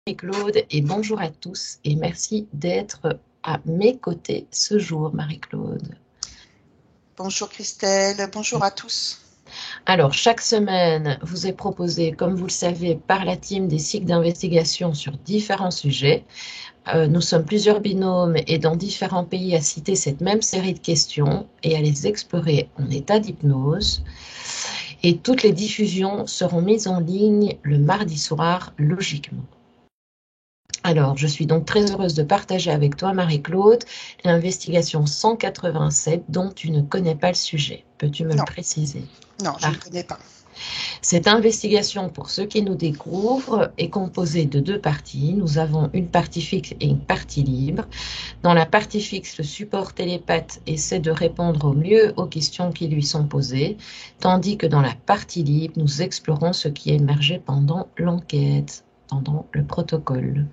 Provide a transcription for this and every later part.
Marie-Claude et bonjour à tous et merci d'être à mes côtés ce jour, Marie-Claude. Bonjour Christelle, bonjour à tous. Alors, chaque semaine, vous est proposé, comme vous le savez, par la team des cycles d'investigation sur différents sujets. Nous sommes plusieurs binômes et dans différents pays à citer cette même série de questions et à les explorer en état d'hypnose. Et toutes les diffusions seront mises en ligne le mardi soir, logiquement. Alors, je suis donc très heureuse de partager avec toi, Marie-Claude, l'investigation 187 dont tu ne connais pas le sujet. Peux-tu me le Non, préciser? non, je ne connais pas. Cette investigation, pour ceux qui nous découvrent, est composée de deux parties. Nous avons une partie fixe et une partie libre. Dans la partie fixe, le support télépathe essaie de répondre au mieux aux questions qui lui sont posées, tandis que dans la partie libre, nous explorons ce qui est émergé pendant l'enquête, pendant le protocole.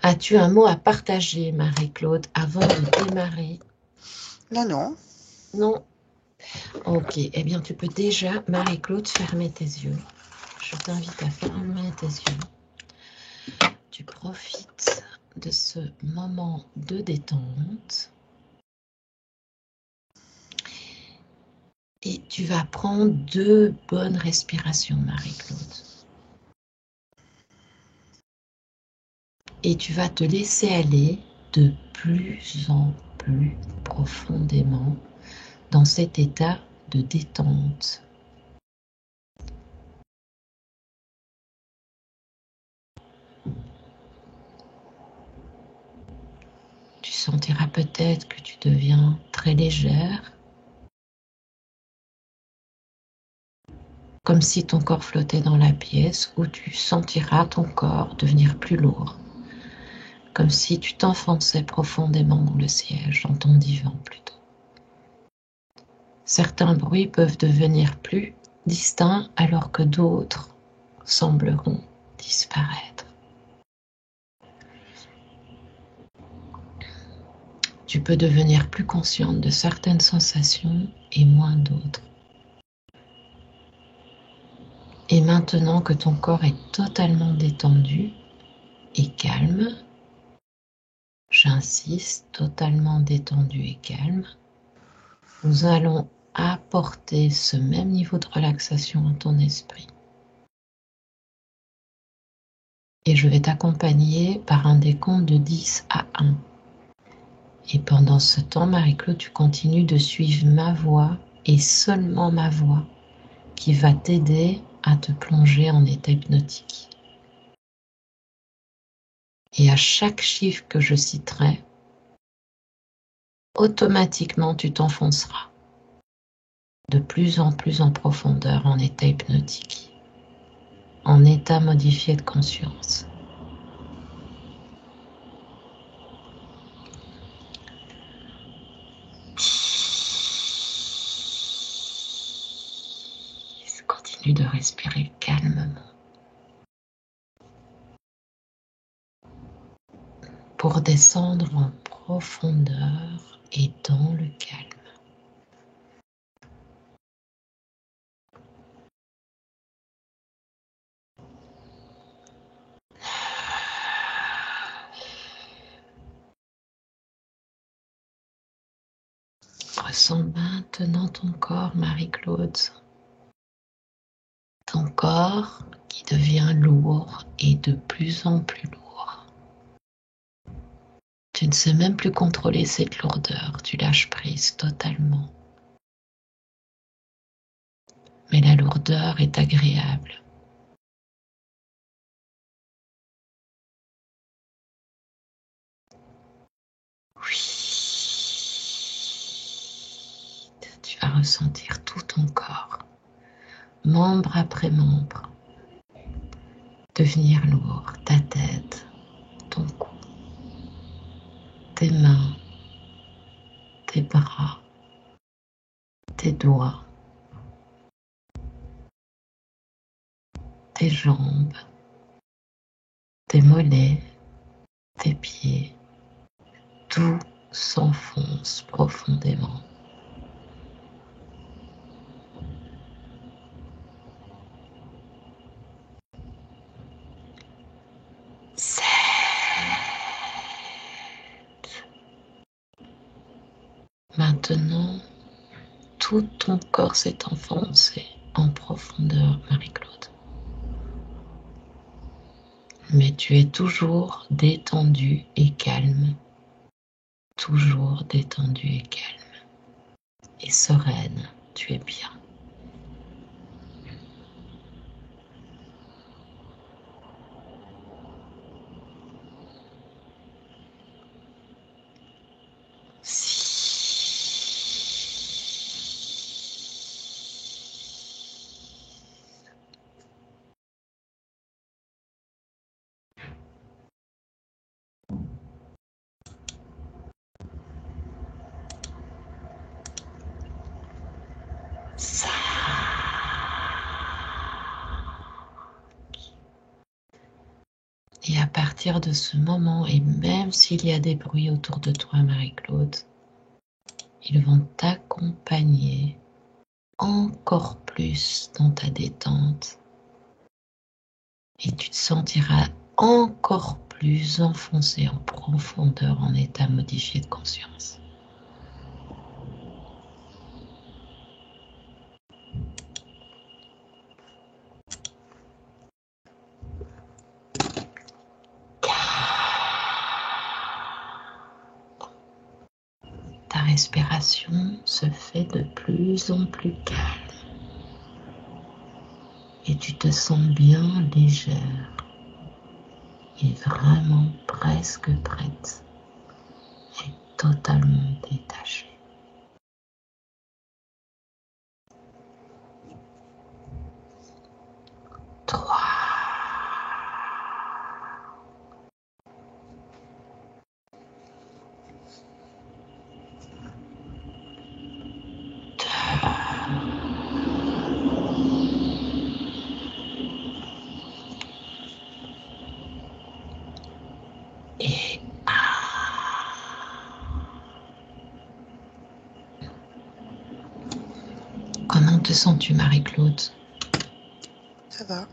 As-tu un mot à partager, Marie-Claude, avant de démarrer? Non, non. Non? Ok, eh bien tu peux déjà, Marie-Claude, fermer tes yeux. Je t'invite à fermer tes yeux. Tu profites de ce moment de détente. Et tu vas prendre 2 bonnes respirations, Marie-Claude. Et tu vas te laisser aller de plus en plus profondément dans cet état de détente. Tu sentiras peut-être que tu deviens très légère, comme si ton corps flottait dans la pièce, ou tu sentiras ton corps devenir plus lourd, comme si tu t'enfonçais profondément dans le siège, dans ton divan plutôt. Certains bruits peuvent devenir plus distincts alors que d'autres sembleront disparaître. Tu peux devenir plus consciente de certaines sensations et moins d'autres. Et maintenant que ton corps est totalement détendu et calme, j'insiste, totalement détendu et calme, nous allons apporter ce même niveau de relaxation à ton esprit. Et je vais t'accompagner par un décompte de 10 à 1. Et pendant ce temps, Marie-Claude, tu continues de suivre ma voix et seulement ma voix qui va t'aider à te plonger en état hypnotique. Et à chaque chiffre que je citerai, automatiquement tu t'enfonceras de plus en profondeur en état hypnotique, en état modifié de conscience. Continue de respirer calmement pour descendre en profondeur et dans le calme. Ressens maintenant ton corps, Marie-Claude. Ton corps qui devient lourd et de plus en plus lourd. Tu ne sais même plus contrôler cette lourdeur, tu lâches prise totalement. Mais la lourdeur est agréable. Oui. Tu vas ressentir tout ton corps, membre après membre, devenir lourd, ta tête, ton cou, tes mains, tes bras, tes doigts, tes jambes, tes mollets, tes pieds, tout s'enfonce profondément. maintenant, tout ton corps s'est enfoncé en profondeur, Marie-Claude. Mais tu es toujours détendue et calme. Toujours détendue et calme. Et sereine, tu es bien. Et à partir de ce moment, et même s'il y a des bruits autour de toi, Marie-Claude, ils vont t'accompagner encore plus dans ta détente. Et tu te sentiras encore plus enfoncé en profondeur en état modifié de conscience. Ta respiration se fait de plus en plus calme et tu te sens bien légère et vraiment presque prête et totalement détachée. Et comment te sens-tu, Marie-Claude? Ça va.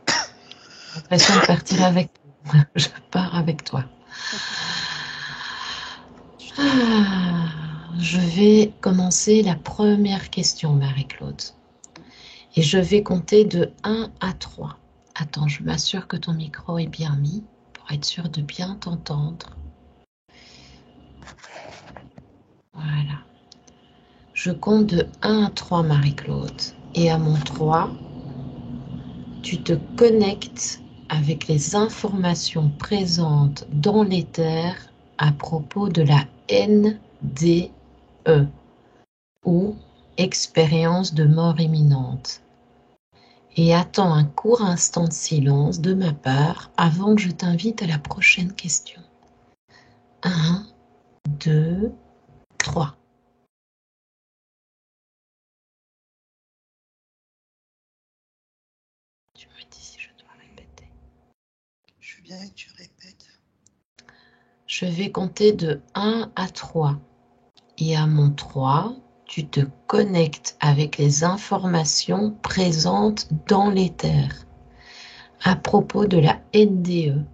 J'ai l'impression de partir avec toi. Je pars avec toi. Je vais commencer la première question, Marie-Claude. Et je vais compter de 1 à 3. Attends, je m'assure que ton micro est bien mis pour être sûr de bien t'entendre. Voilà. Je compte de 1 à 3, Marie-Claude. Et à mon 3, tu te connectes avec les informations présentes dans l'éther à propos de la NDE ou expérience de mort imminente. Et attends un court instant de silence de ma part avant que je t'invite à la prochaine question. 1, 2, 3. Tu me dis si je dois répéter. Je veux bien que tu répètes. Je vais compter de 1 à 3. Et à mon 3, tu te connectes avec les informations présentes dans l'éther à propos de la NDE.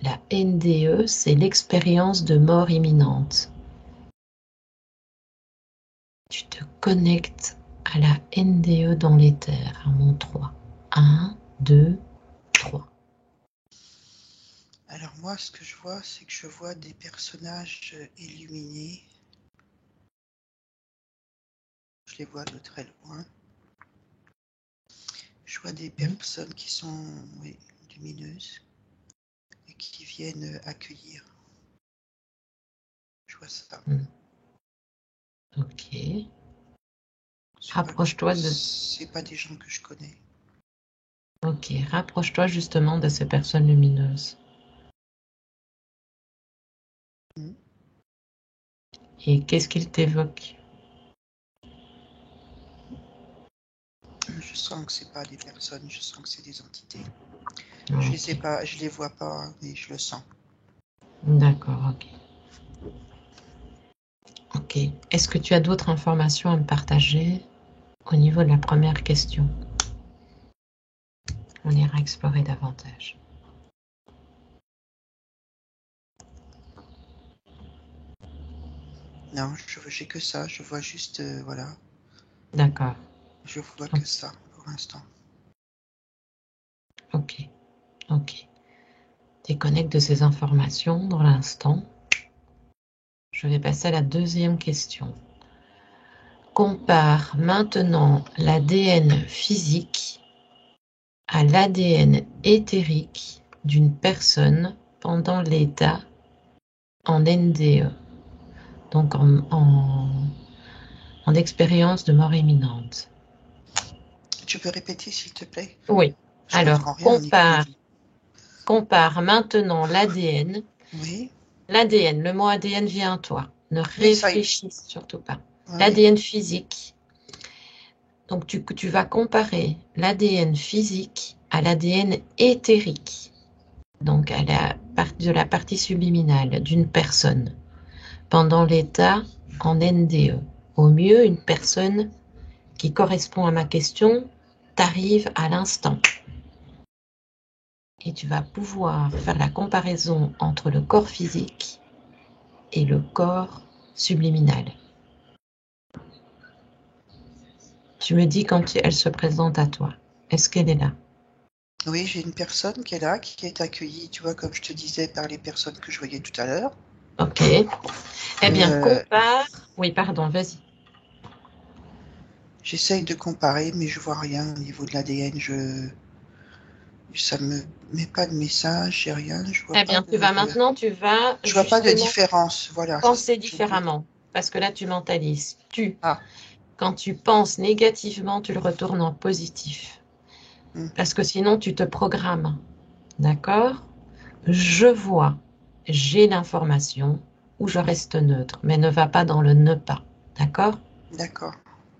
La NDE, c'est l'expérience de mort imminente. Tu te connectes à la NDE dans l'éther, à mon 3. 1, 2, 3. Alors moi, ce que je vois, c'est que je vois des personnages illuminés. Je les vois de très loin. Je vois des personnes qui sont lumineuses et qui viennent accueillir. Je vois ça. Ok. Rapproche-toi de... C'est pas des gens que je connais. Ok, rapproche-toi justement de ces personnes lumineuses. Et qu'est-ce qu'ils t'évoquent? Je sens que c'est pas des personnes, je sens que c'est des entités. Okay. Je les sais pas, je les vois pas, mais je le sens. D'accord, ok. Ok. Est-ce que tu as d'autres informations à me partager au niveau de la première question? On ira explorer davantage. Non, j'ai que ça. Je vois juste, voilà. D'accord. Je vois que ça pour l'instant. Ok. Ok. Déconnecte de ces informations dans l'instant. Je vais passer à la deuxième question. Compare maintenant l'ADN physique à l'ADN éthérique d'une personne pendant l'état en NDE, donc en expérience de mort imminente. Tu peux répéter, s'il te plaît? Oui. Je Alors, comprends rien au niveau des livres. compare maintenant l'ADN. Oui, L'ADN, le mot ADN vient à toi. Ne oui, ça y est. réfléchis surtout pas. Oui, L'ADN physique. Donc, tu vas comparer l'ADN physique à l'ADN éthérique, donc de la partie subliminale d'une personne, pendant l'état en NDE. Au mieux, une personne qui correspond à ma question t'arrive à l'instant. Et tu vas pouvoir faire la comparaison entre le corps physique et le corps subliminal. Tu me dis quand elle se présente à toi. Est-ce qu'elle est là? oui, j'ai une personne qui est là, qui est accueillie, tu vois, comme je te disais, par les personnes que je voyais tout à l'heure. Ok. Eh bien, Euh, compare. Oui, pardon, vas-y. J'essaye de comparer, mais je vois rien au niveau de l'ADN. Ça me met pas de message, j'ai rien. Eh bien, tu vas Je vois pas de justement différence. Voilà, c'est ça penser que je veux dire. différemment. Parce que là, tu mentalises. Ah, Quand tu penses négativement, tu le retournes en positif. hmm, Parce que sinon, tu te programmes. D'accord? Je vois, j'ai l'information ou je reste neutre, mais ne va pas dans le ne pas. D'accord? d'accord.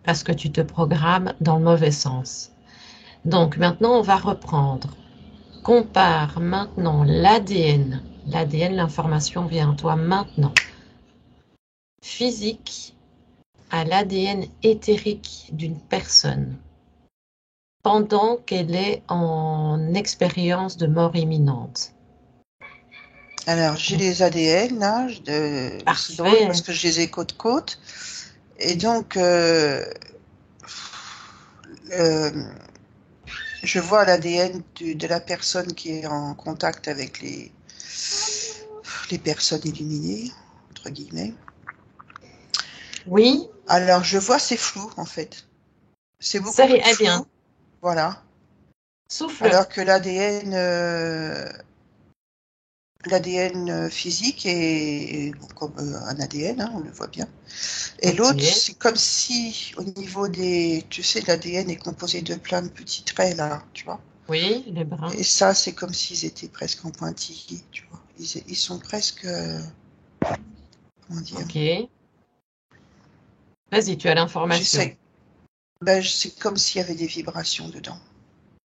Parce que tu te programmes dans le mauvais sens. Donc maintenant, on va reprendre. Compare maintenant l'ADN. L'ADN, l'information vient à toi maintenant. Physique à l'ADN éthérique d'une personne pendant qu'elle est en expérience de mort imminente. Alors, j'ai les ADN là. C'est drôle parce Parfait. que je les ai côte à côte. Et donc, euh, je vois l'ADN de la personne qui est en contact avec les personnes illuminées, entre guillemets. Oui, Alors, je vois, c'est flou en fait. C'est beaucoup série, plus eh bien, flou, voilà. souffle. Alors que l'ADN physique est bon, comme un ADN, hein, on le voit bien. Et Ok, l'autre, c'est comme si au niveau des, tu sais, l'ADN est composé de plein de petits traits là, tu vois. oui, les brins. Et ça, c'est comme s'ils étaient presque en pointillés, tu vois. Ils sont presque, comment dire, Ok. Vas-y, tu as l'information. j'essaie, ben, c'est comme s'il y avait des vibrations dedans,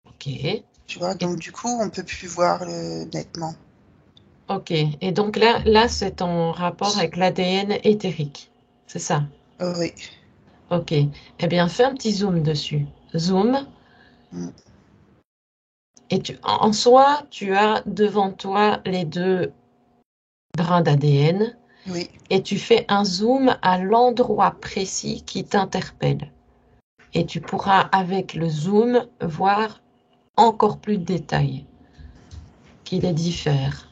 Ok. Et, tu vois. Donc du coup, on peut plus voir nettement. ok. Et donc là, c'est en rapport avec l'ADN éthérique. C'est ça. Oui. Ok. Eh bien, fais un petit zoom dessus. Zoom. Mm. Et en soi, tu as devant toi les deux brins d'ADN Oui. et tu fais un zoom à l'endroit précis qui t'interpelle. Et tu pourras, avec le zoom, voir encore plus de détails qui les diffèrent.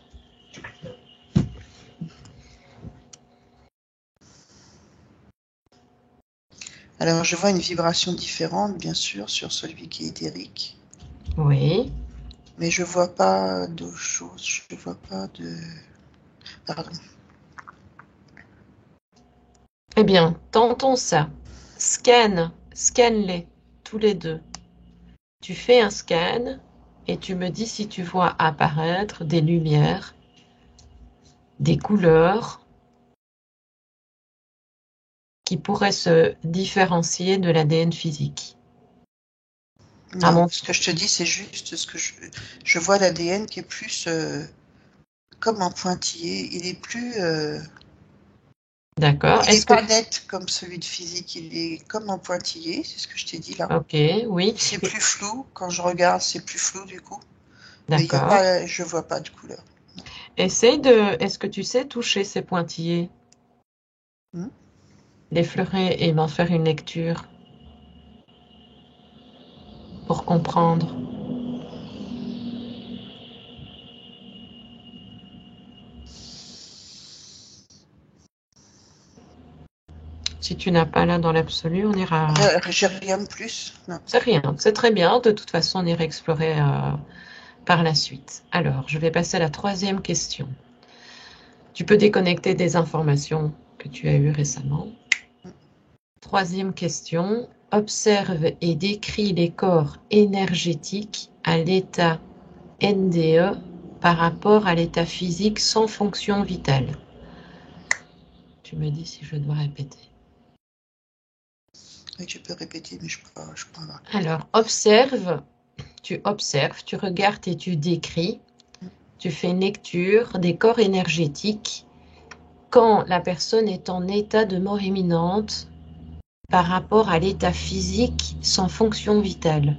Alors, je vois une vibration différente, bien sûr, sur celui qui est éthérique, Oui. mais je vois pas de choses, je vois pas de... Pardon. Eh bien, tentons ça. Scanne-les, tous les deux. Tu fais un scan et tu me dis si tu vois apparaître des lumières, des couleurs qui pourraient se différencier de l'ADN physique. À Non, mon ce que je te dis, c'est juste ce que je vois l'ADN qui est plus comme un pointillé. Il est plus... D'accord. il n'est Est-ce que... pas net comme celui de physique, il est comme un pointillé, c'est ce que je t'ai dit là. Ok, oui. C'est plus flou, quand je regarde, c'est plus flou du coup. Mais il y a D'accord. pas, je vois pas de couleur. Essaye de... Est-ce que tu sais toucher ces pointillés? Hmm. l'effleurer et m'en faire une lecture pour comprendre. Si tu n'as pas là dans l'absolu, on ira. J'ai rien de plus. Non. C'est rien, c'est très bien. De toute façon, on ira explorer par la suite. Alors, je vais passer à la troisième question. Tu peux déconnecter des informations que tu as eues récemment. Troisième question. Observe et décris les corps énergétiques à l'état NDE par rapport à l'état physique sans fonction vitale. Tu me dis si je dois répéter. Oui, tu peux répéter, mais je peux pas avoir. Alors, observes, tu regardes et tu décris. Tu fais une lecture des corps énergétiques quand la personne est en état de mort imminente par rapport à l'état physique sans fonction vitale.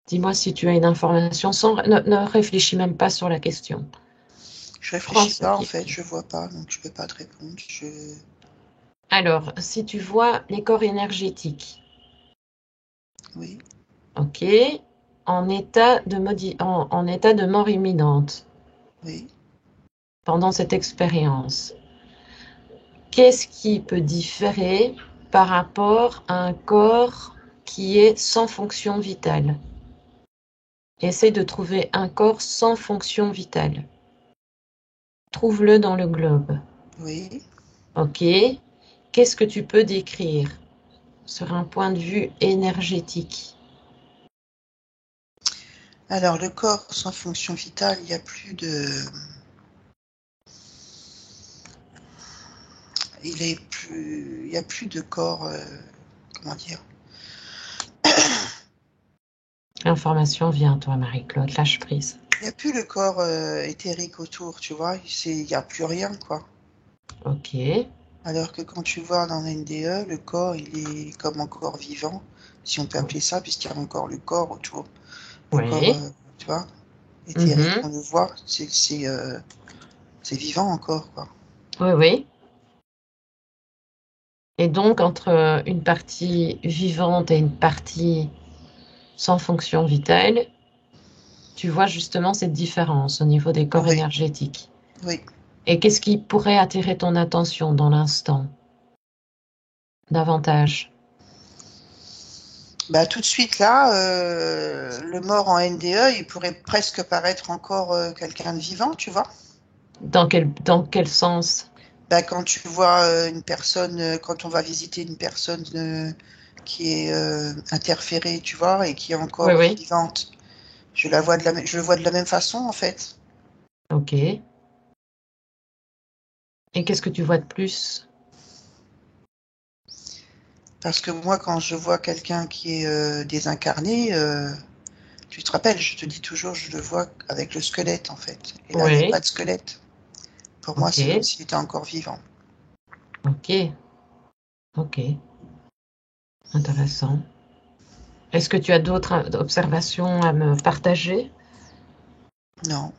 Dis-moi si tu as une information sans... Ne réfléchis même pas sur la question. Je Prends réfléchis ce pas, en qui est. fait, je vois pas, donc je peux pas te répondre. Alors, si tu vois les corps énergétiques, Oui, ok, en état de mort imminente oui. pendant cette expérience, qu'est-ce qui peut différer par rapport à un corps qui est sans fonction vitale? Essaye de trouver un corps sans fonction vitale. Trouve-le dans le globe. Oui. Ok? Qu'est-ce que tu peux décrire sur un point de vue énergétique? Alors, le corps sans fonction vitale, il y a plus de. Il y a plus de corps. Comment dire? L'information vient, toi, Marie-Claude, lâche prise. Il y a plus le corps éthérique autour, tu vois. Il y a plus rien, quoi. Ok, Alors que quand tu vois dans l'NDE, le corps, il est comme encore vivant, si on peut appeler ça, puisqu'il y a encore le corps autour. Le corps, oui, tu vois, éthérique, mhm, on le voit, c'est vivant encore, quoi. oui, oui. Et donc, entre une partie vivante et une partie sans fonction vitale, tu vois justement cette différence au niveau des corps Oui, énergétiques. oui. Et qu'est-ce qui pourrait attirer ton attention dans l'instant davantage? Bah, tout de suite là, le mort en NDE, il pourrait presque paraître encore quelqu'un de vivant, tu vois. Dans quel sens? Bah, quand tu vois une personne, quand on va visiter une personne qui est interférée, tu vois, et qui est Oui, encore oui. vivante, je le vois de la même façon en fait. Ok. Et qu'est-ce que tu vois de plus? Parce que moi, quand je vois quelqu'un qui est désincarné, tu te rappelles, je te dis toujours, je le vois avec le squelette en fait. Et là, il n'y a pas Oui. de squelette. Pour moi, Ok. c'est comme s'il était encore vivant. Ok. Ok. Intéressant. Est-ce que tu as d'autres observations à me partager? Non.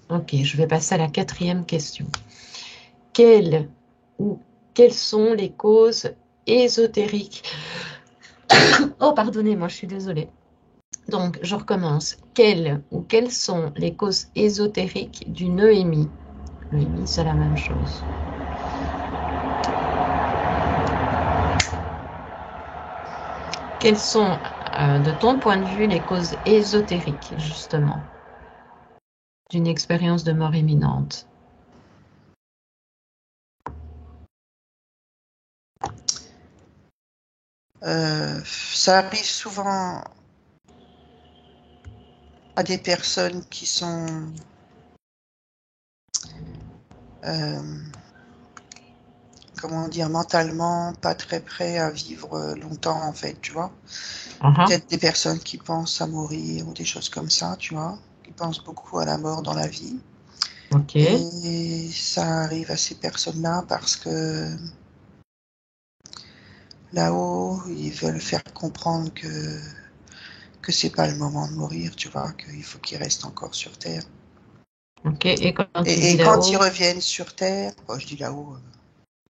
Ok, je vais passer à la quatrième question. Quelles ou quelles sont les causes ésotériques? Oh, pardonnez-moi, je suis désolée. Donc, je recommence. Quelles sont les causes ésotériques d'une EMI? L'EMI, c'est la même chose. Quelles sont, de ton point de vue, les causes ésotériques, justement, d'une expérience de mort imminente? Ça arrive souvent à des personnes qui sont euh, comment dire, mentalement pas très prêts à vivre longtemps en fait, tu vois. Ah, Peut-être des personnes qui pensent à mourir ou des choses comme ça, tu vois, qui pensent beaucoup à la mort dans la vie. ok. Et ça arrive à ces personnes-là parce que là-haut, ils veulent faire comprendre que que c'est pas le moment de mourir, tu vois, qu'il faut qu'ils restent encore sur Terre. Ok, et quand tu dis Et quand ils là-haut? reviennent sur Terre, je dis là-haut,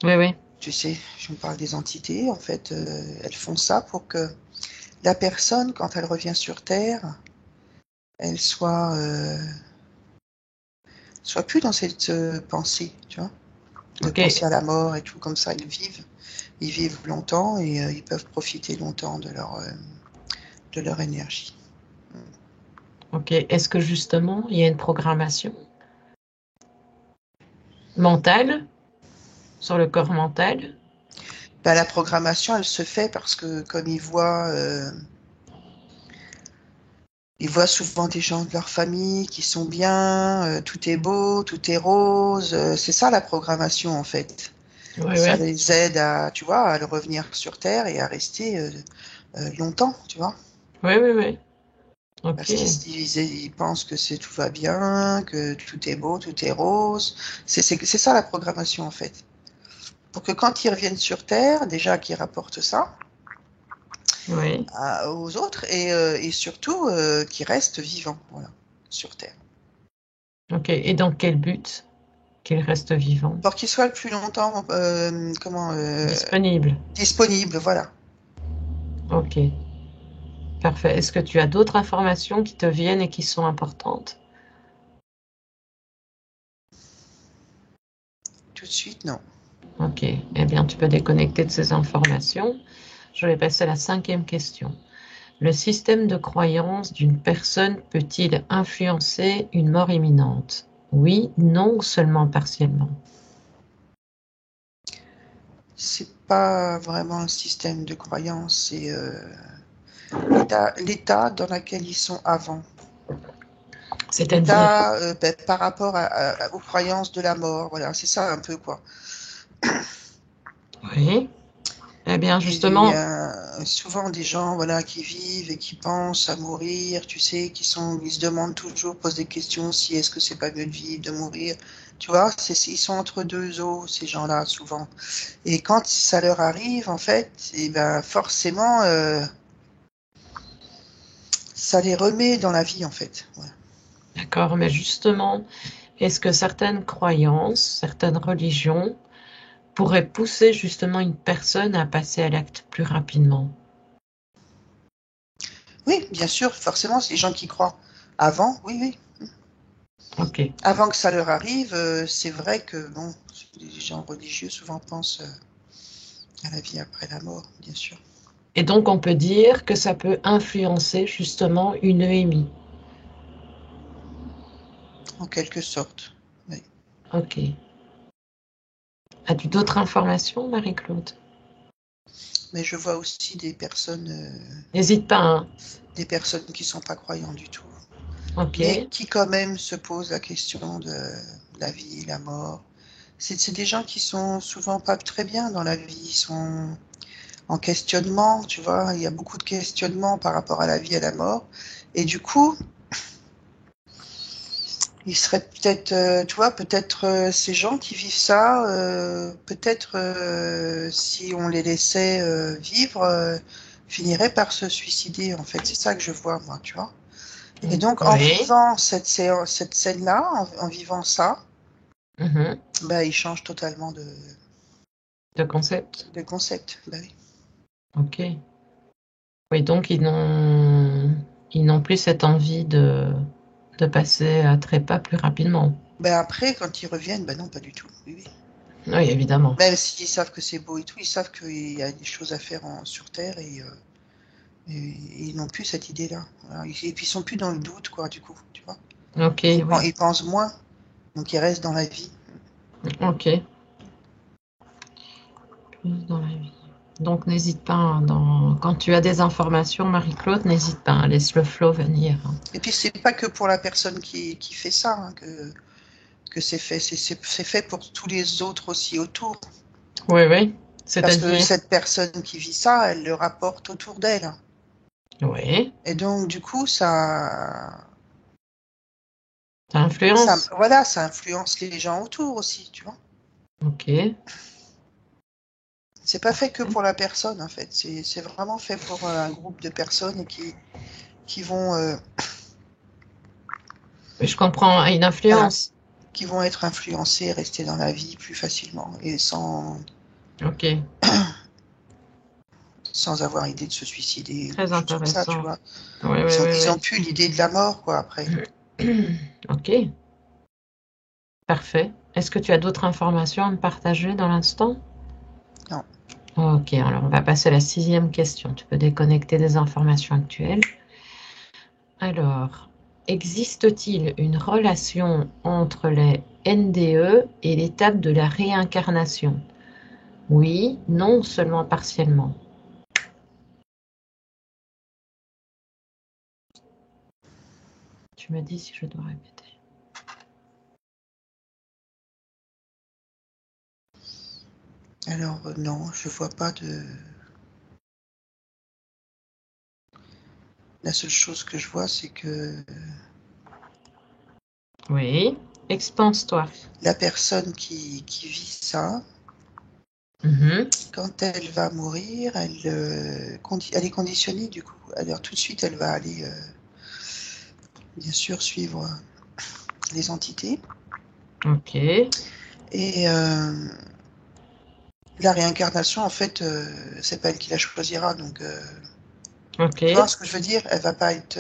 Oui, oui. tu sais, je me parle des entités, en fait, elles font ça pour que la personne, quand elle revient sur Terre, elle soit plus dans cette pensée, tu vois, de Ok. penser à la mort et tout, comme ça, ils vivent longtemps et ils peuvent profiter longtemps de leur énergie. Ok. Est-ce que justement, il y a une programmation mentale sur le corps mental? Ben, la programmation, elle se fait parce que comme ils voient souvent des gens de leur famille qui sont bien, tout est beau, tout est rose. C'est ça la programmation en fait. Oui, Ça oui. les aide à, tu vois, à revenir sur Terre et à rester longtemps, tu vois. Oui, oui, oui. Ok. Parce ils pensent que tout va bien, que tout est beau, tout est rose. C'est ça la programmation en fait. Pour que quand ils reviennent sur Terre, déjà qu'ils rapportent ça Oui. aux autres et surtout qu'ils restent vivants, voilà, sur Terre. Ok. Et dans quel but qu'il reste vivant? Pour qu'ils soient le plus longtemps Disponible. disponibles, voilà. Ok. Parfait. Est-ce que tu as d'autres informations qui te viennent et qui sont importantes? Tout de suite, non. Ok. Eh bien, tu peux déconnecter de ces informations. Je vais passer à la cinquième question. Le système de croyance d'une personne peut-il influencer une mort imminente? Oui, non ou seulement partiellement? C'est pas vraiment un système de croyance, c'est l'état dans lequel ils sont avant. C'est-à-dire, L'état par rapport aux croyances de la mort, voilà, c'est ça un peu quoi. oui. Eh bien, Il y justement, a souvent des gens voilà qui vivent et qui pensent à mourir, tu sais, ils se demandent toujours, posent des questions si est-ce que c'est pas mieux de vivre, de mourir. Tu vois, ils sont entre deux eaux, ces gens-là, souvent. Et quand ça leur arrive, en fait, et ben forcément, ça les remet dans la vie, en fait. Ouais. d'accord, mais justement, est-ce que certaines croyances, certaines religions pourraient pousser justement une personne à passer à l'acte plus rapidement? Oui, bien sûr, forcément, c'est les gens qui croient. Avant, oui, oui. Ok. Avant que ça leur arrive, c'est vrai que bon, les gens religieux souvent pensent à la vie après la mort, bien sûr. Et donc, on peut dire que ça peut influencer justement une EMI. En quelque sorte. Oui. Ok. As-tu d'autres informations, Marie-Claude? Mais je vois aussi N'hésite pas, hein. des personnes qui sont pas croyantes du tout, Ok. mais qui quand même se posent la question de la vie, la mort. C'est des gens qui sont souvent pas très bien dans la vie, ils sont en questionnement, tu vois, il y a beaucoup de questionnements par rapport à la vie et à la mort, et du coup, il serait peut-être, tu vois, peut-être ces gens qui vivent ça, peut-être si on les laissait vivre, finiraient par se suicider, en fait. C'est ça que je vois, moi, tu vois. Et donc, en Oui. vivant cette scène-là, en vivant ça, Mhm. bah, ils changent totalement De concept. de concept. Bah oui. Ok. Oui, donc ils n'ont plus cette envie de passer à trépas plus rapidement. Bah après, quand ils reviennent, bah non, pas du tout. Oui, oui. Oui, évidemment. Même s'ils savent que c'est beau et tout, ils savent qu'il y a des choses à faire sur Terre et ils n'ont plus cette idée-là. Voilà. Et puis ils sont plus dans le doute, quoi, du coup, tu vois. Ok, oui. Ils pensent moins, donc ils restent dans la vie. Ok. Plus dans la vie. Donc n'hésite pas, hein, quand tu as des informations, Marie-Claude, n'hésite pas, hein, laisse le flow venir, hein. Et puis c'est pas que pour la personne qui fait ça hein, que c'est fait, c'est fait pour tous les autres aussi autour. Oui, oui. Parce que C'est-à-dire, cette personne qui vit ça, elle le rapporte autour d'elle. oui, Et donc du coup, ça influence. voilà, ça influence les gens autour aussi, tu vois. Ok, C'est pas fait que parfait. pour la personne en fait, c'est vraiment fait pour un groupe de personnes qui vont, Je comprends, une voilà, influence. qui vont être influencés et rester dans la vie plus facilement et Ok, sans avoir idée de se suicider ou très des choses comme ça, tu intéressant. vois. Oui, oui, Ils ont oui, plus l'idée de la mort, quoi, après. oui. Ok, parfait. Est-ce que tu as d'autres informations à me partager dans l'instant? Non. Ok, alors on va passer à la 6e question. Tu peux déconnecter des informations actuelles. Alors, existe-t-il une relation entre les NDE et l'étape de la réincarnation? Oui, non, seulement partiellement. Tu me dis si je dois répéter. Alors, non, je vois pas de... La seule chose que je vois, c'est que Oui, expanse-toi. la personne qui vit ça, Mhm. quand elle va mourir, elle est conditionnée, du coup. Alors, tout de suite, elle va aller, bien sûr, suivre les entités. Ok, Et la réincarnation, en fait, c'est pas elle qui la choisira. Donc, ok. tu vois ce que je veux dire? Elle va pas être...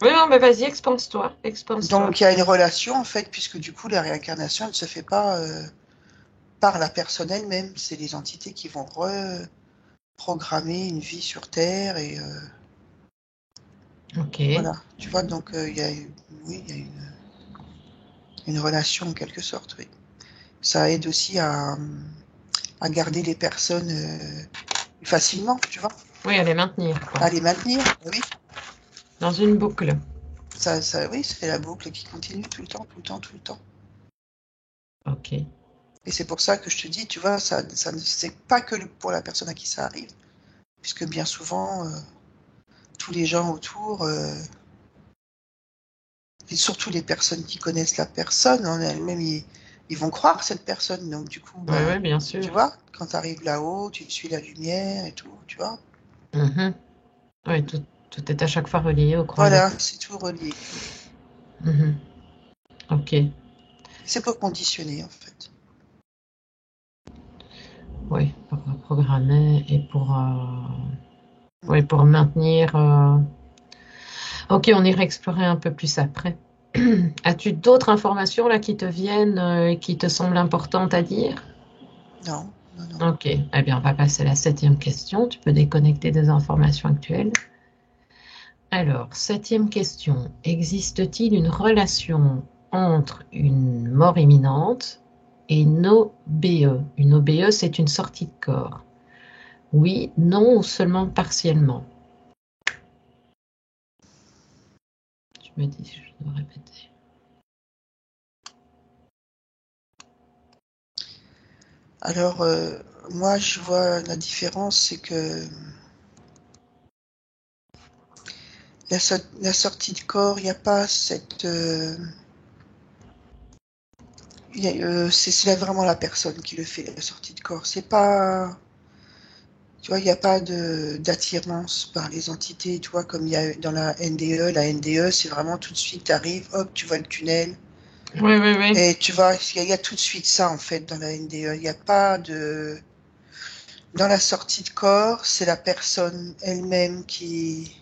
Oui, non, mais vas-y, expanse-toi, expanse-toi. Donc, il y a une relation, en fait, puisque du coup, la réincarnation, elle ne se fait pas par la personne elle-même. C'est les entités qui vont reprogrammer une vie sur Terre. Et Ok, voilà. Tu vois, donc, oui, il y a une relation en quelque sorte, oui. Ça aide aussi à garder les personnes facilement, tu vois, oui, allez maintenir, quoi. à les maintenir, oui. Dans une boucle. Oui, c'est la boucle qui continue tout le temps, tout le temps, tout le temps. Ok, Et c'est pour ça que je te dis, tu vois, ça ne c'est pas que pour la personne à qui ça arrive, puisque bien souvent, tous les gens autour, et surtout les personnes qui connaissent la personne en elle-même, ils vont croire cette personne. Donc du coup, oui, ben, oui, bien tu sûr. vois, quand tu arrives là-haut, tu suis la lumière et tout, tu vois. Mhm. Oui, tout est à chaque fois relié aux croyances. Voilà, c'est tout relié. Mhm. Ok, C'est pour conditionner, en fait. oui, pour programmer et oui, pour maintenir. Ok, on ira explorer un peu plus après. As-tu d'autres informations là qui te viennent et qui te semblent importantes à dire? Non, non, non. Ok, eh bien, on va passer à la 7e question. Tu peux déconnecter des informations actuelles. Alors, 7e question. Existe-t-il une relation entre une mort imminente et une OBE? Une OBE, c'est une sortie de corps. Oui, non ou seulement partiellement? Tu me dis si je dois répéter. Alors, moi, je vois la différence, c'est que la sortie de corps, il n'y a pas cette... c'est vraiment la personne qui le fait, la sortie de corps. C'est pas... Tu vois, il n'y a pas d'attirance par les entités, tu vois, comme il y a dans la NDE. La NDE, c'est vraiment tout de suite, tu arrives, hop, tu vois le tunnel. Oui, oui, oui. Et tu vois, il y a tout de suite ça, en fait, dans la NDE. Il n'y a pas de... Dans la sortie de corps, c'est la personne elle-même Qui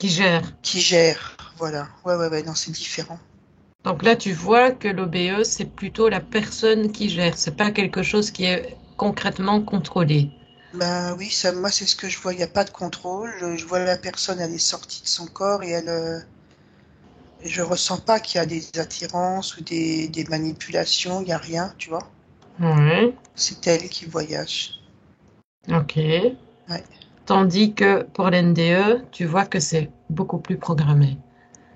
gère. qui gère. Voilà. Ouais, ouais, ouais, non, c'est différent. Donc là, tu vois que l'OBE, c'est plutôt la personne qui gère. C'est pas quelque chose qui est concrètement contrôlé. Ben oui, ça, moi, c'est ce que je vois. Il n'y a pas de contrôle. Je vois la personne, elle est sortie de son corps et je ressens pas qu'il y a des attirances ou des manipulations. Il n'y a rien, tu vois. Oui, C'est elle qui voyage. ok. Ouais. Tandis que pour l'NDE, tu vois que c'est beaucoup plus programmé.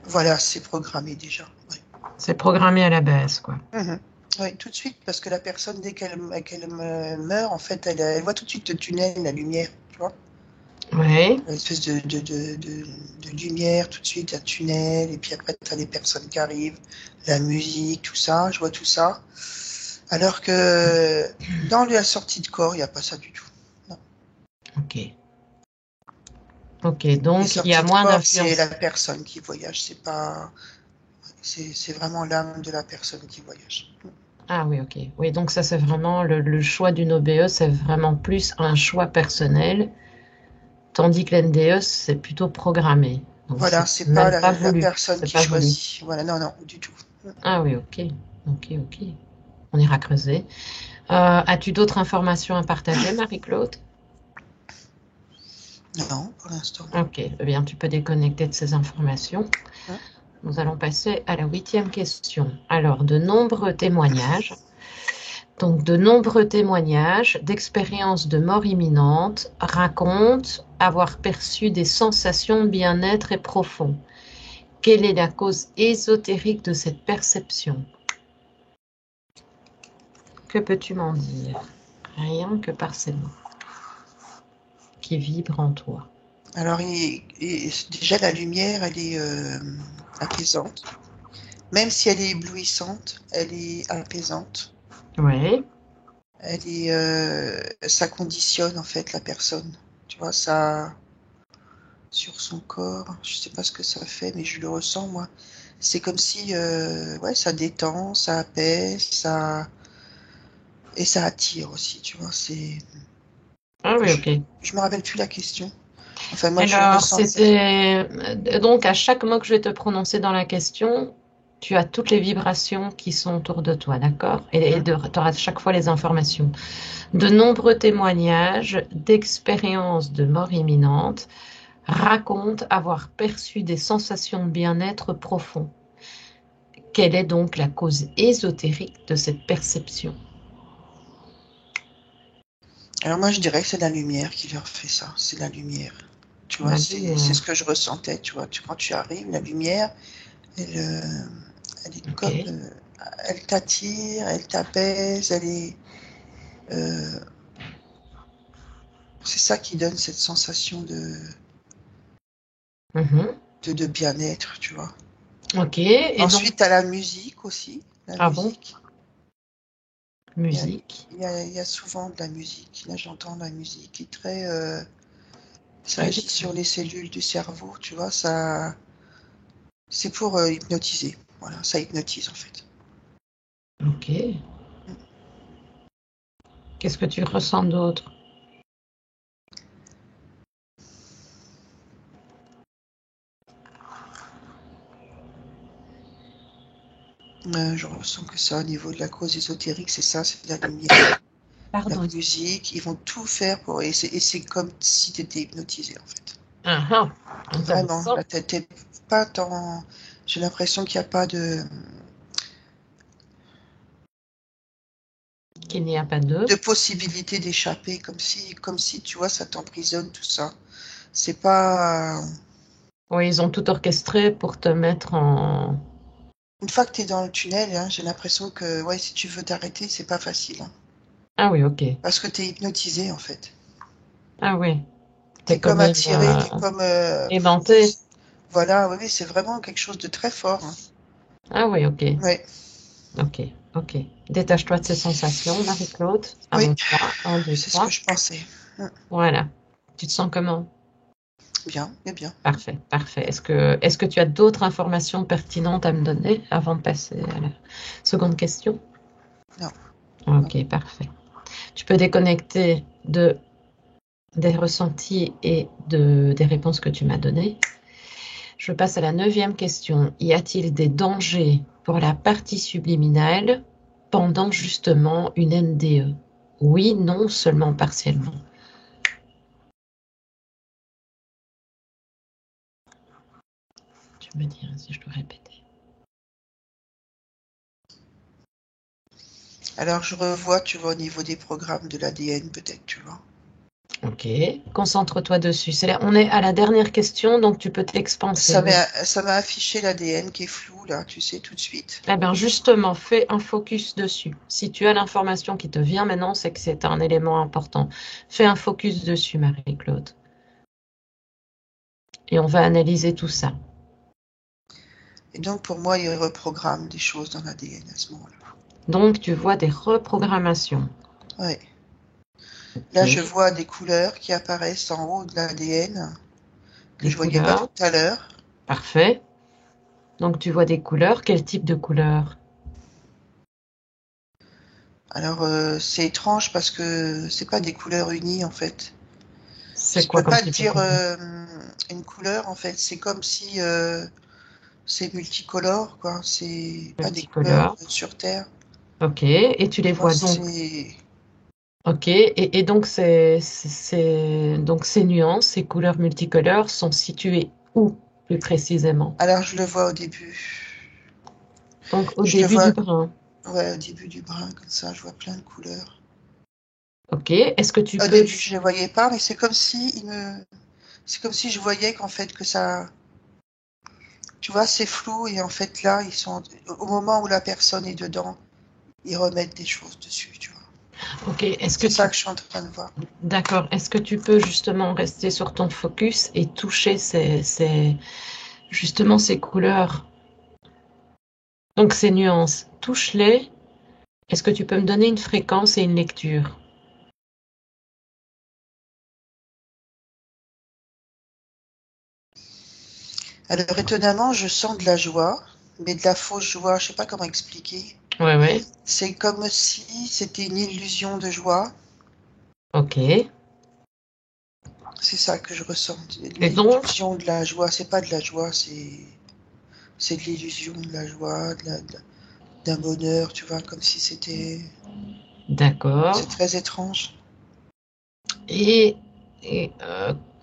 Voilà, c'est programmé déjà. Ouais. C'est programmé à la base, quoi. Mhm. Oui, tout de suite, parce que la personne, dès qu'elle meurt, en fait, elle voit tout de suite le tunnel, la lumière, tu vois. Oui, Une espèce de lumière, tout de suite, un tunnel, et puis après, tu as les personnes qui arrivent, la musique, tout ça, je vois tout ça. Alors que dans la sortie de corps, il n'y a pas ça du tout. Non. ok. Ok, Les donc il y a sorties de moins corps, c'est d'influence. la personne qui voyage, c'est pas, c'est vraiment l'âme de la personne qui voyage. Ah oui, ok. Oui, donc ça c'est vraiment le choix d'une OBE, c'est vraiment plus un choix personnel, tandis que l'NDE, c'est plutôt programmé. Donc Voilà, c'est c'est pas même pas la voulu. personne C'est qui pas voulu. choisit. Voilà, non, non, du tout. Ah oui, ok. Ok, ok. On ira creuser. As-tu d'autres informations à partager, Marie-Claude? Non, pour l'instant, non. Ok, eh bien, tu peux déconnecter de ces informations. Hein. Nous allons passer à la 8e question. Alors, de nombreux témoignages. Donc, de nombreux témoignages d'expériences de mort imminente racontent avoir perçu des sensations de bien-être et profond. Quelle est la cause ésotérique de cette perception? Que peux-tu m'en dire? Rien que par ces mots qui vibrent en toi. Alors, déjà, la lumière, elle est apaisante. Même si elle est éblouissante, elle est apaisante. Oui. Elle est, ça conditionne en fait la personne. Tu vois, ça sur son corps. Je sais pas ce que ça fait, mais je le ressens moi. C'est comme si, ouais, ça détend, ça apaise, ça et ça attire aussi. Tu vois, c'est. Ah oui, Je, ok. je me rappelle plus la question. Enfin, moi, je Alors, ressens ça. c'était donc à chaque mot que je vais te prononcer dans la question, tu as toutes les vibrations qui sont autour de toi, d'accord? Et Hein. tu auras chaque fois les informations. De nombreux témoignages d'expériences de mort imminente racontent avoir perçu des sensations de bien-être profond. Quelle est donc la cause ésotérique de cette perception? Alors moi, je dirais que c'est la lumière qui leur fait ça. C'est la lumière. Tu vois, La c'est ce lumière. que je ressentais. Tu vois, quand tu arrives, la lumière, elle, elle est Ok. comme, elle t'attire, elle t'apaise, euh, c'est ça qui donne cette sensation Mhm. de bien-être, tu vois. Ok. Et donc, Ensuite, tu as la musique aussi. La ah bon, musique. Il y a, musique. il y a souvent de la musique. Là, j'entends la musique qui est très, ça Oui. agit sur les cellules du cerveau, tu vois. Ça, c'est pour hypnotiser. Voilà, ça hypnotise en fait. Ok. Qu'est-ce que tu ressens d'autre? Je ressens que ça, au niveau de la cause ésotérique, c'est ça, c'est la lumière, la Pardon. musique. Ils vont tout faire pour. Et c'est comme si tu étais hypnotisé en fait. Ah, ah, Vraiment, intéressant. la tête est pas dans. J'ai l'impression qu'il n'y a pas Qu'il n'y a pas de. de possibilité d'échapper, comme si, tu vois, ça t'emprisonne tout ça. C'est pas. Oui, ils ont tout orchestré pour te mettre en. Une fois que tu es dans le tunnel, hein, j'ai l'impression que, ouais, si tu veux t'arrêter, c'est pas facile. Hein. Ah oui, ok. Parce que tu es hypnotisé en fait. Ah oui. Tu T'es es comme quand même attiré, tu es comme. aimanté. Voilà, oui, oui, c'est vraiment quelque chose de très fort. Hein. Ah oui, ok. Ouais, Ok, ok. Détache-toi de ces sensations, Marie-Claude. oui, Avance-toi. Un, deux, c'est ce que trois. je pensais. Voilà. Tu te sens comment? Bien, bien, bien. Parfait, parfait. Est-ce que tu as d'autres informations pertinentes à me donner avant de passer à la seconde question? Non, non. Ok, parfait. Tu peux déconnecter des ressentis et des réponses que tu m'as données. Je passe à la 9e question. Y a-t-il des dangers pour la partie subliminale pendant justement une NDE? Oui, non, seulement partiellement. Tu me diras si je dois répéter. Alors je revois, tu vois, au niveau des programmes de l'ADN, peut-être, tu vois. Ok, concentre-toi dessus. On est à la dernière question, donc tu peux t'expanser. Ça m'a affiché l'ADN qui est flou, là, tu sais, tout de suite. Eh bien, justement, fais un focus dessus. Si tu as l'information qui te vient maintenant, c'est que c'est un élément important. Fais un focus dessus, Marie-Claude. Et on va analyser tout ça. Et donc, pour moi, il reprogramme des choses dans l'ADN à ce moment-là. Donc, tu vois des reprogrammations. Ouais. Ok. Là, je vois des couleurs qui apparaissent en haut de l'ADN. que Des je voyais pas couleurs. tout à l'heure. Parfait. Donc tu vois des couleurs. Quel type de couleurs? Alors, c'est étrange parce que c'est pas des couleurs unies en fait. C'est Je quoi peux comme pas te type de dire couleur? une couleur en fait. C'est comme si c'est multicolore, quoi. C'est pas des couleurs Multicolores. sur Terre. Ok. Et tu les Tu vois, vois donc. c'est. Ok. Et donc donc ces nuances, ces couleurs multicolores sont situées où plus précisément? Alors, je le vois au début. Donc au Je le début du vois, brin. ouais, au début du brun, comme ça, je vois plein de couleurs. Ok. Est-ce que tu Au peux... début, je les voyais pas, mais c'est comme si je voyais qu'en fait que ça, tu vois, c'est flou et en fait là, ils sont au moment où la personne est dedans, ils remettent des choses dessus, tu vois. Ok. Est-ce que C'est ça tu... que je suis en train de voir. D'accord. Est-ce que tu peux justement rester sur ton focus et toucher justement ces couleurs? Donc ces nuances. Touche-les. Est-ce que tu peux me donner une fréquence et une lecture? Alors étonnamment, je sens de la joie, mais de la fausse joie, je sais pas comment expliquer. Ouais, ouais. C'est comme si c'était une illusion de joie. Ok. C'est ça que je ressens, Et donc, l'illusion de la joie. C'est pas de la joie, c'est de l'illusion de la joie, d'un bonheur, tu vois, comme si c'était. d'accord. C'est très étrange. Et, et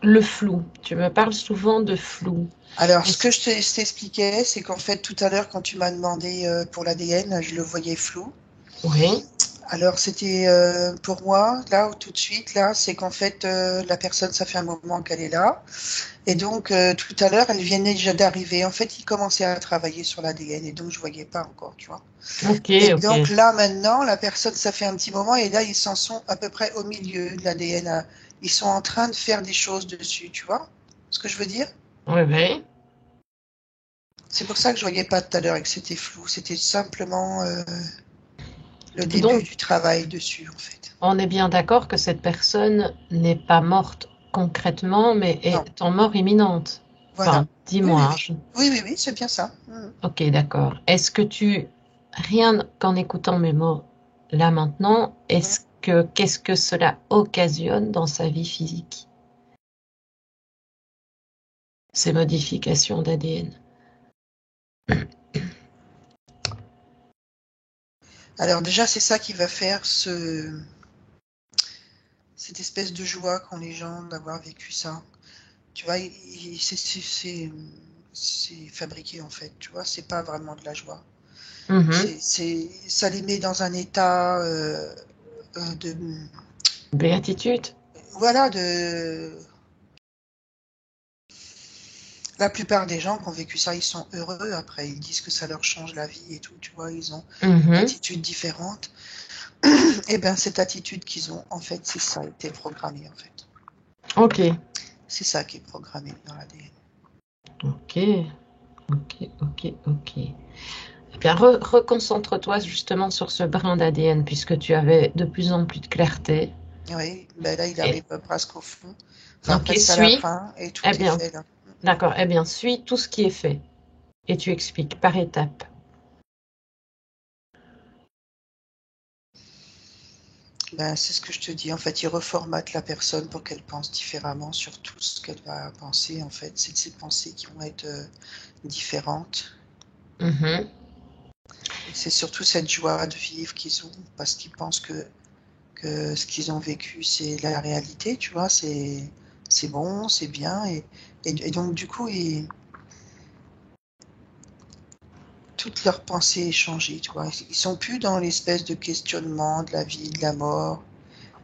le flou. Tu me parles souvent de flou. Alors, ce Est-ce- que je t'expliquais, c'est qu'en fait, tout à l'heure, quand tu m'as demandé pour l'ADN, je le voyais flou. Oui. Alors, c'était pour moi, là, tout de suite, là, c'est qu'en fait, la personne, ça fait un moment qu'elle est là. Et donc, tout à l'heure, elle venait déjà d'arriver. En fait, il commençait à travailler sur l'ADN et donc, je voyais pas encore, tu vois. Ok, Et ok. donc, là, maintenant, la personne, ça fait un petit moment et là, ils s'en sont à peu près au milieu de l'ADN. Ils sont en train de faire des choses dessus, tu vois ce que je veux dire? Oui, oui. C'est pour ça que je voyais pas tout à l'heure et que c'était flou. C'était simplement le début Donc, du travail dessus, en fait. on est bien d'accord que cette personne n'est pas morte concrètement, mais Non, est en mort imminente. voilà. Enfin, Oui, oui, dis-moi. oui. Oui, oui, oui, c'est bien ça. Mhm. Ok, d'accord. Est-ce que rien qu'en écoutant mes mots là maintenant, Mhm. qu'est-ce que cela occasionne dans sa vie physique, ces modifications d'ADN? Alors déjà, c'est ça qui va faire cette espèce de joie qu'ont les gens d'avoir vécu ça. Tu vois, c'est fabriqué en fait. Tu vois, c'est pas vraiment de la joie. Mhm. Ça les met dans un état de, Béatitude. voilà, de. La plupart des gens qui ont vécu ça, ils sont heureux après. Ils disent que ça leur change la vie et tout. Tu vois, ils ont une Mhm. attitude différente. Et bien, cette attitude qu'ils ont, en fait, c'est ça, a été programmé en fait. Ok, C'est ça qui est programmé dans l'ADN. ok, ok, ok, ok. Eh bien, reconcentre-toi justement sur ce brin d'ADN puisque tu avais de plus en plus de clarté. Oui, ben là, il Et, arrive presque au fond, enfin ok, presque à la suis. fin, et tout Eh est bien, fait là. d'accord. Eh bien, suis tout ce qui est fait et tu expliques par étapes. Ben, c'est ce que je te dis. En fait, il reformate la personne pour qu'elle pense différemment sur tout ce qu'elle va penser. En fait, c'est de ces pensées qui vont être différentes. Mhm. Et c'est surtout cette joie de vivre qu'ils ont, parce qu'ils pensent que ce qu'ils ont vécu, c'est la réalité, tu vois, c'est bon, c'est bien. Et donc, du coup, toute leur pensée est changée, tu vois. Ils sont plus dans l'espèce de questionnement de la vie, de la mort.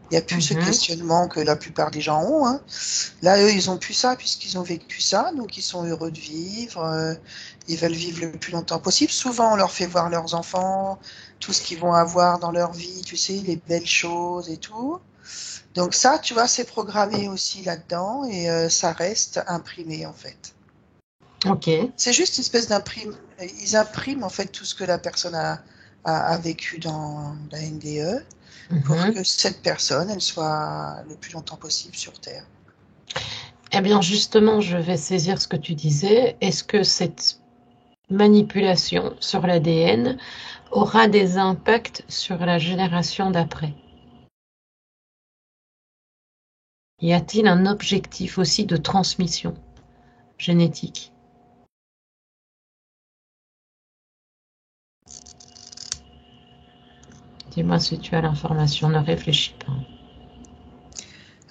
Il n'y a plus ce Mhm. questionnement que la plupart des gens ont, hein. Là, eux, ils ont plus ça puisqu'ils ont vécu ça, donc ils sont heureux de vivre. Ils veulent vivre le plus longtemps possible. Souvent, on leur fait voir leurs enfants, tout ce qu'ils vont avoir dans leur vie, tu sais, les belles choses et tout. Donc ça, tu vois, c'est programmé aussi là-dedans et ça reste imprimé en fait. Ok. C'est juste une espèce d'imprime. Ils impriment en fait tout ce que la personne a vécu dans la NDE pour Mhm. que cette personne, elle soit le plus longtemps possible sur Terre. Eh bien, justement, je vais saisir ce que tu disais. Est-ce que cette manipulation sur l'ADN aura des impacts sur la génération d'après? Y a-t-il un objectif aussi de transmission génétique? Dis-moi si tu as l'information, ne réfléchis pas.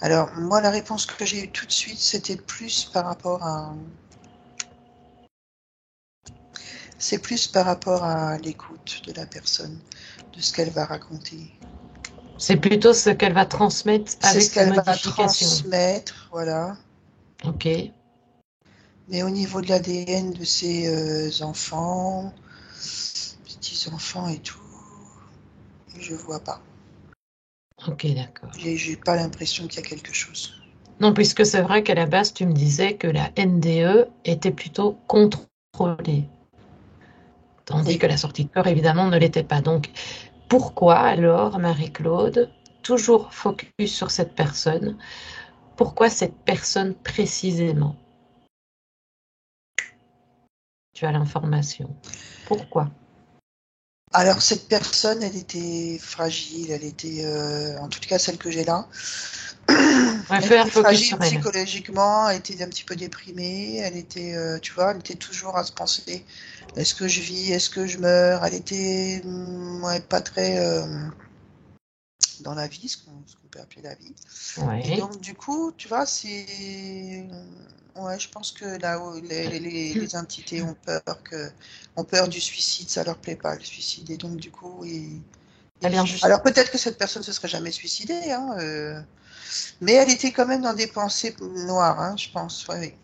Alors, moi, la réponse que j'ai eue tout de suite, c'était plus par rapport à... C'est plus par rapport à l'écoute de la personne, de ce qu'elle va raconter. C'est plutôt ce qu'elle va transmettre C'est avec ce ces qu'elle va modifications. transmettre, voilà. Ok. Mais au niveau de l'ADN de ses enfants, petits-enfants et tout, je vois pas. Ok, d'accord. J'ai pas l'impression qu'il y a quelque chose. Non, puisque c'est vrai qu'à la base, tu me disais que la NDE était plutôt contrôlée, tandis Oui. que la sortie de corps, évidemment, ne l'était pas. Donc, pourquoi alors, Marie-Claude, toujours focus sur cette personne? Pourquoi cette personne précisément? Tu as l'information. Pourquoi? Alors cette personne, elle était fragile, elle était, en tout cas celle que j'ai là, Ouais, elle fais un était focus fragile sur elle. psychologiquement, elle était un petit peu déprimée, elle était, tu vois, elle était toujours à se penser, est-ce que je vis, est-ce que je meurs? Elle était, ouais, pas très dans la vie, ce qu'on peut appeler la vie. Et Ouais. donc du coup, tu vois, ouais, je pense que là où les entités ont peur du suicide, ça leur plaît pas le suicide, et donc du coup, Eh bien, juste, alors peut-être que cette personne se serait jamais suicidée, hein, mais elle était quand même dans des pensées noires, hein, je pense. Ouais, oui.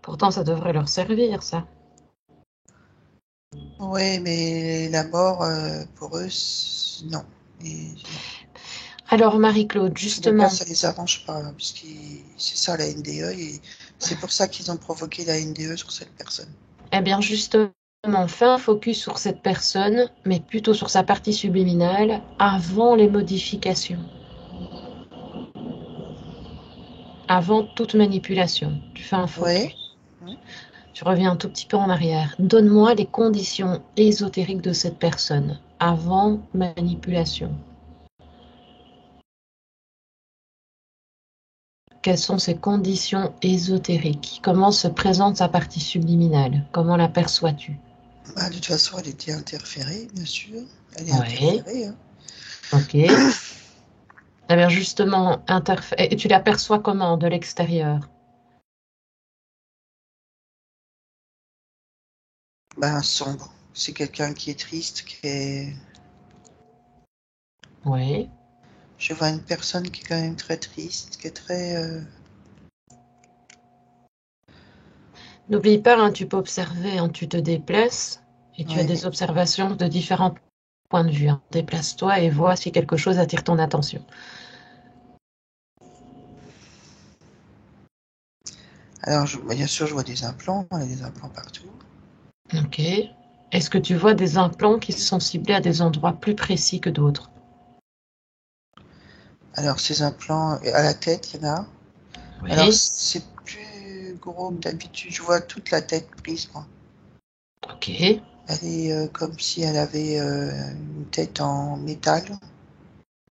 pourtant, ça devrait leur servir, ça. Ouais, mais la mort, pour eux, non. Et non. Alors, Marie-Claude, En tous les cas, justement, ça les arrange pas, hein, c'est ça la NDE, et c'est pour ça qu'ils ont provoqué la NDE sur cette personne. eh bien, justement, fais un focus sur cette personne, mais plutôt sur sa partie subliminale, avant les modifications, avant toute manipulation. Tu fais un Ouais. focus. Tu reviens un tout petit peu en arrière. Donne-moi les conditions ésotériques de cette personne, avant manipulation. Quelles sont ces conditions ésotériques? Comment se présente sa partie subliminale? Comment l'aperçois-tu? Bah, de toute façon, elle était interférée, bien sûr. Elle est Oui, interférée, hein. ok. Eh bien, justement, et tu l'aperçois comment de l'extérieur? Ben, sombre. C'est quelqu'un qui est triste, qui est... Oui. Je vois une personne qui est quand même très triste, qui est très... N'oublie pas, hein, tu peux observer, hein, tu te déplaces et tu as Ouais. des observations de différents points de vue, hein. Déplace-toi et vois si quelque chose attire ton attention. Alors, bien sûr, je vois des implants. Il y a des implants partout. Ok. Est-ce que tu vois des implants qui sont ciblés à des endroits plus précis que d'autres? Alors, ces implants, à la tête, il y en a. Alors, Oui. c'est plus gros que d'habitude. Je vois toute la tête prise, moi. Ok. Elle est comme si elle avait une tête en métal.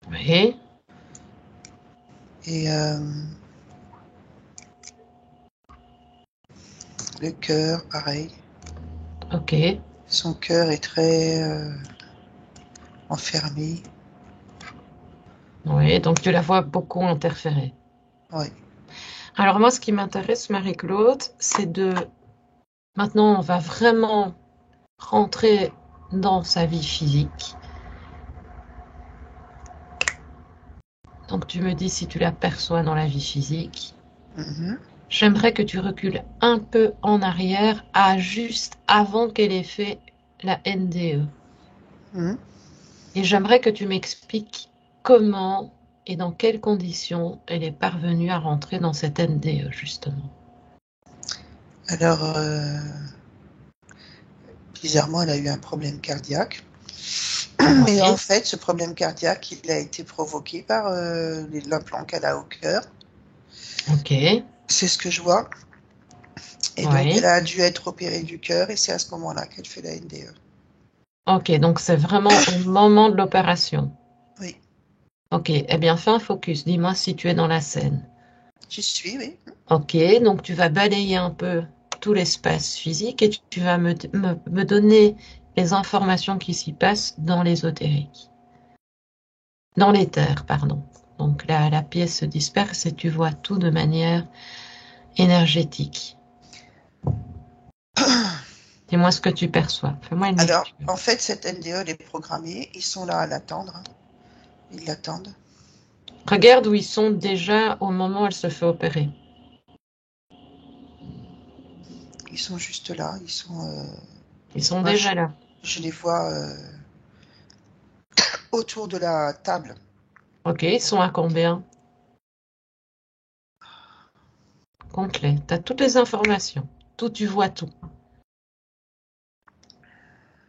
Oui. Et le cœur, pareil. Ok. Son cœur est très enfermé. Oui. Donc tu la vois beaucoup interférer. Ouais. Alors moi, ce qui m'intéresse, Marie-Claude, c'est de... Maintenant, on va vraiment rentrer dans sa vie physique. Donc tu me dis si tu l'aperçois dans la vie physique. Mhm. J'aimerais que tu recules un peu en arrière à juste avant qu'elle ait fait la NDE. Mhm. Et j'aimerais que tu m'expliques comment et dans quelles conditions elle est parvenue à rentrer dans cette NDE, justement. Alors, bizarrement, elle a eu un problème cardiaque. Et en Oui, fait, ce problème cardiaque, il a été provoqué par l'implant qu'elle a au cœur. ok. C'est ce que je vois. Et donc, elle Oui. a dû être opérée du cœur et c'est à ce moment-là qu'elle fait la NDE. Ok, donc c'est vraiment au moment de l'opération. Oui, Ok, eh bien, fais un focus. Dis-moi si tu es dans la scène. j'y suis, oui. Ok, donc tu vas balayer un peu tout l'espace physique et tu vas me donner les informations qui s'y passent dans l'ésotérique. Dans l'éther, pardon. Donc la pièce se disperse et tu vois tout de manière énergétique. Dis-moi ce que tu perçois. Fais-moi une Alors, lecture. en fait, cette NDE, elle est programmée. Ils sont là à l'attendre, hein. Ils l'attendent. Regarde où ils sont déjà au moment où elle se fait opérer. Ils sont juste là. Ils sont. Ils sont Moi, déjà là. je les vois autour de la table. Ok, ils sont à combien? Complet. Tu as toutes les informations. Tout, tu vois tout.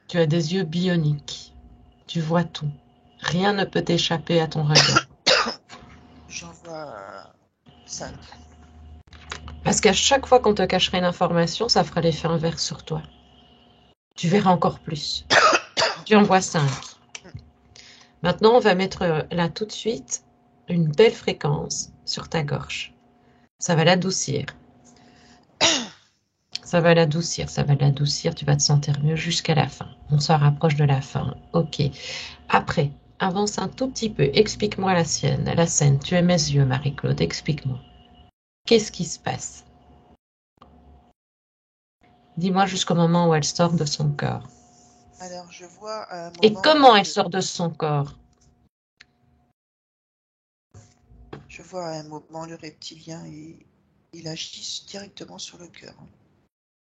Tu as des yeux bioniques. Tu vois tout. Rien ne peut échapper à ton regard. J'en vois 5. Parce qu'à chaque fois qu'on te cacherait une information, ça fera l'effet inverse sur toi. Tu verras encore plus. Tu en vois 5. Maintenant, on va mettre là tout de suite une belle fréquence sur ta gorge. Ça va l'adoucir. Ça va l'adoucir, ça va l'adoucir. Tu vas te sentir mieux jusqu'à la fin. On se rapproche de la fin. Ok. Après, avance un tout petit peu. Explique-moi la sienne, la scène. Tu es mes yeux, Marie-Claude. Explique-moi. Qu'est-ce qui se passe? Dis-moi jusqu'au moment où elle sort de son corps. Alors, je vois à un Et moment comment elle sort de son corps? le reptilien, il agit directement sur le cœur, hein.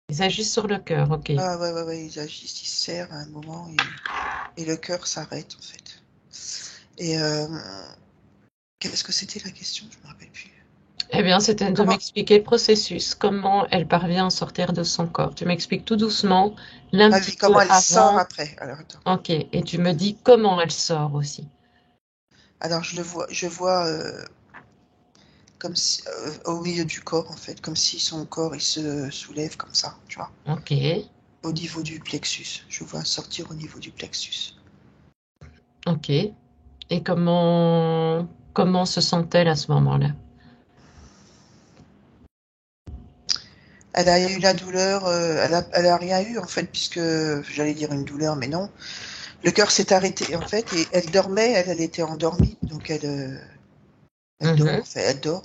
Ils agissent sur le cœur, ok. Ah ouais, ouais, ouais, ils agissent, ils se serrent à un moment et le cœur s'arrête en fait. Et qu'est-ce que c'était la question? Je me rappelle plus. Eh bien, c'était de Comment? m'expliquer le processus, comment elle parvient à sortir de son corps. Tu m'expliques tout doucement, l'un Ah petit oui, peu comment elle sort avant. après? Alors attends. Ok, et tu me dis comment elle sort aussi. Alors je vois comme si, au milieu du corps en fait, comme si son corps il se soulève comme ça, tu vois, Ok, au niveau du plexus. Je vois sortir au niveau du plexus. ok. Et comment se sent-elle à ce moment-là? Elle a eu la douleur, elle a rien eu en fait, puisque j'allais dire une douleur, mais non. Le cœur s'est arrêté en fait, et elle dormait, elle était endormie, donc elle dort Mhm. en fait, elle dort.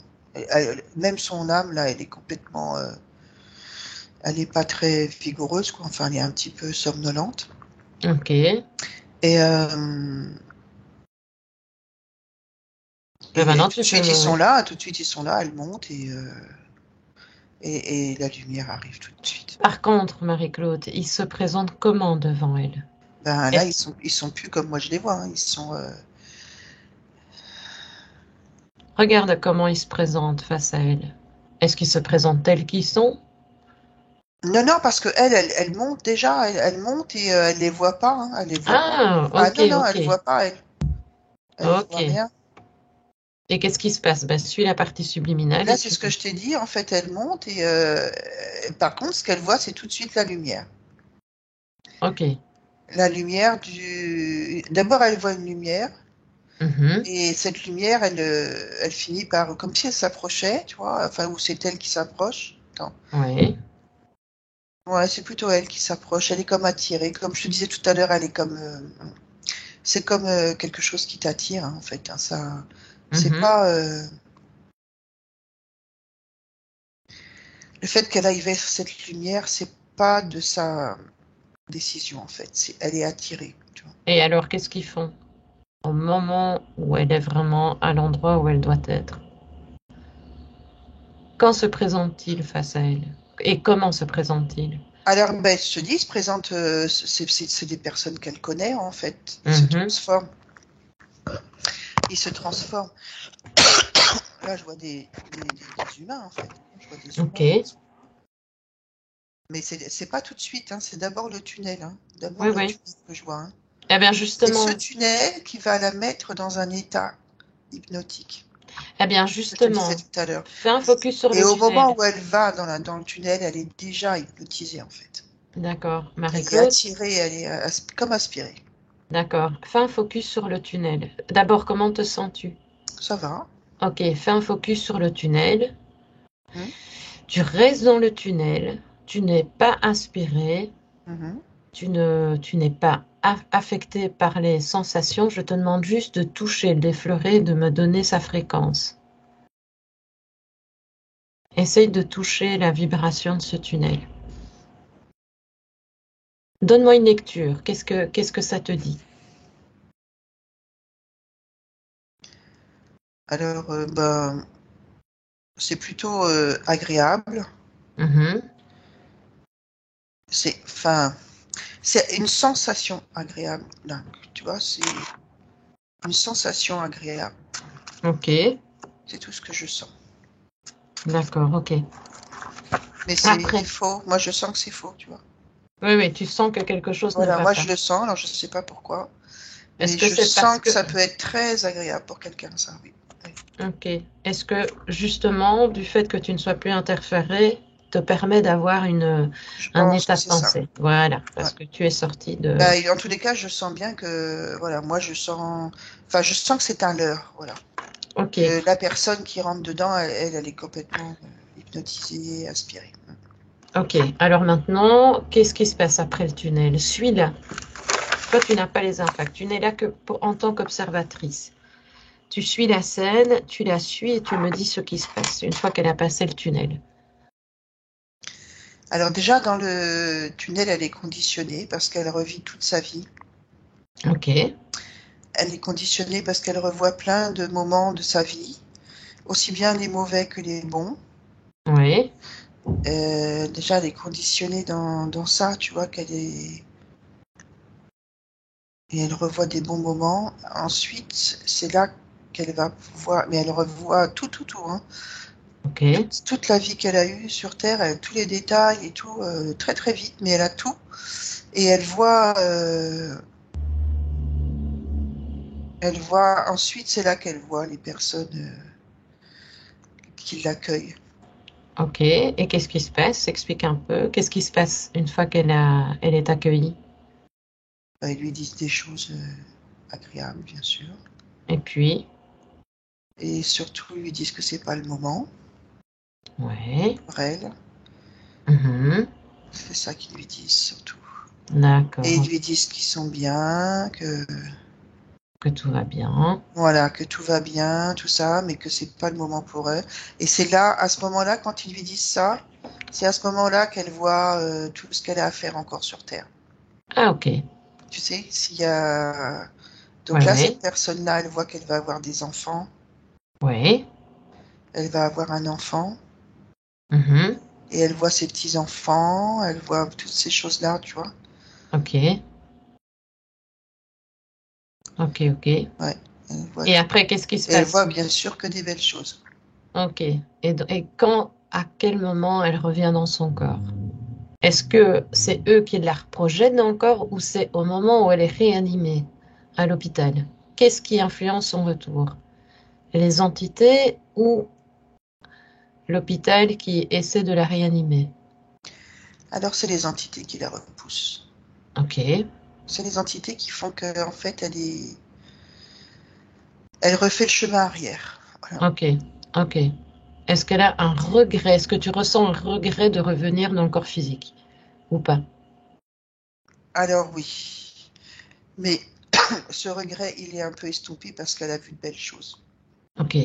Même son âme là, elle est complètement, elle est pas très vigoureuse quoi. Enfin, elle est un petit peu somnolente. Ok. Et, Ben et maintenant, tout de tu peux suite ils sont me... là, tout de suite ils sont là, elle monte et la lumière arrive tout de suite. Par contre, Marie-Claude, il se présente comment devant elle? Ben là Est-ce... ils sont plus comme moi je les vois, hein. Ils sont Regarde comment il se présente face à elle. Est-ce qu'ils se présentent tels qu'ils sont? non, non, parce que elle monte déjà, elle monte et elle les voit pas, hein, elle les voit pas. Ah, Ah ok, non, non, ok, elle voit pas, elle voit ok. rien. Et qu'est-ce qui se passe? Ben, suis la partie subliminale Là, et c'est tu... ce que je t'ai dit, en fait, elle monte et par contre, ce qu'elle voit, c'est tout de suite la lumière. Ok. La lumière du. D'abord, elle voit une lumière Mhm. et cette lumière, elle finit par, comme si elle s'approchait, tu vois, enfin, ou c'est elle qui s'approche. Attends. Oui. Ouais, c'est plutôt elle qui s'approche. Elle est comme attirée, comme je te disais tout à l'heure, elle est comme, c'est comme quelque chose qui t'attire, hein, en fait, hein, ça. C'est Mhm. pas le fait qu'elle aille vers cette lumière, c'est pas de sa décision en fait. Elle est attirée. Tu vois. Et alors, qu'est-ce qu'ils font au moment où elle est vraiment à l'endroit où elle doit être? Quand se présente-t-il face à elle? Et comment se présente-t-il? Alors ben, je te dis, ils se présente, c'est des personnes qu'elle connaît en fait. Ils se Mhm. transforment. Ils se transforment. Là, je vois des humains en fait. Je vois des Ok. humains. Oui, Mais c'est pas tout de suite. Hein. C'est d'abord le tunnel. Hein. D'abord le oui. tunnel que je vois. Hein. Eh bien, C'est ce justement, tunnel qui va la mettre dans un état hypnotique. Eh bien, Je te disais justement, tout à l'heure. fais un focus sur Et le au moment tunnel. où elle va dans le tunnel, elle est déjà hypnotisée en fait. D'accord. Elle est Marie-Claude? attirée, elle est comme aspirée. D'accord. Fais un focus sur le tunnel. D'abord, comment te sens-tu? Ça va. Ok, fais un focus sur le tunnel. Mhm, Tu restes dans le tunnel. Tu n'es pas aspiré. mhm. Tu n'es pas affecté par les sensations. Je te demande juste de toucher, d'effleurer, de me donner sa fréquence. Essaye de toucher la vibration de ce tunnel. Donne-moi une lecture. Qu'est-ce que ça te dit? Alors, c'est plutôt agréable. Mhm. Enfin, c'est une sensation agréable. Là, tu vois, c'est une sensation agréable. Ok, C'est tout ce que je sens. d'accord, ok. Mais c'est Après, faux. Moi, je sens que c'est faux, tu vois. oui, oui, tu sens que quelque chose ne Voilà, va moi, pas. je le sens. Alors, je ne sais pas pourquoi. Est-ce Mais que je c'est parce sens que que, ça peut être très agréable pour quelqu'un, ça, oui. Oui. ok, est-ce que justement, du fait que tu ne sois plus interféré, te permet d'avoir Je un pense que état de c'est ça. pensée? Voilà, Ouais. parce que tu es sorti de. Bah, et en tous les cas, je sens bien que, voilà, moi, enfin, je sens que c'est un leurre, voilà. Ok, Que la personne qui rentre dedans, elle est complètement hypnotisée, aspirée. ok. Alors maintenant, qu'est-ce qui se passe après le tunnel? Suis-la. Toi, tu n'as pas les impacts. Tu n'es là que en tant qu'observatrice. Tu suis la scène, tu la suis et tu me dis ce qui se passe une fois qu'elle a passé le tunnel. Alors déjà, dans le tunnel, elle est conditionnée parce qu'elle revit toute sa vie. Ok, Elle est conditionnée parce qu'elle revoit plein de moments de sa vie, aussi bien les mauvais que les bons. oui, Déjà, elle est conditionnée dans ça, tu vois, qu'elle est... Et elle revoit des bons moments. Ensuite, c'est là qu'elle va pouvoir... Mais elle revoit tout, hein. ok, Toute la vie qu'elle a eue sur Terre, tous les détails et tout, très très vite, mais elle a tout. Et elle voit ensuite, c'est là qu'elle voit les personnes qui l'accueillent. ok. Et qu'est-ce qui se passe? Explique un peu. Qu'est-ce qui se passe une fois elle est accueillie? Ils lui disent des choses agréables, bien sûr. Et puis, Et surtout, ils lui disent que c'est pas le moment ouais, pour elle. mhm, C'est ça qu'ils lui disent surtout. Et ils d'accord, lui disent qu'ils sont bien, que que tout va bien. voilà, que tout va bien, tout ça, mais que c'est pas le moment pour eux. Et c'est là, à ce moment-là, quand ils lui disent ça, c'est à ce moment-là qu'elle voit tout ce qu'elle a à faire encore sur Terre. Ah, ok, Tu sais, s'il y a... ouais, Donc là, ouais, cette personne-là, elle voit qu'elle va avoir des enfants, ouais, elle va avoir un enfant, mhm, et elle voit ses petits-enfants, elle voit toutes ces choses-là, tu vois. ok, ok, ok. Ouais, elle voit Et tout. après, qu'est-ce qui se Et elle passe? voit bien sûr que des belles choses. Ok. Et quand, à quel moment elle revient dans son corps? Est-ce que c'est eux qui la reprojettent dans le corps ou c'est au moment où elle est réanimée à l'hôpital? Qu'est-ce qui influence son retour? Les entités ou l'hôpital qui essaie de la réanimer? Alors, c'est les entités qui la repoussent. Ok, C'est les entités qui font qu'en fait, elle refait le chemin arrière. Voilà. ok, ok. Est-ce qu'elle a un regret? Est-ce que tu ressens un regret de revenir dans le corps physique ou pas? Alors oui, mais ce regret, il est un peu estompé parce qu'elle a vu de belles choses. Ok,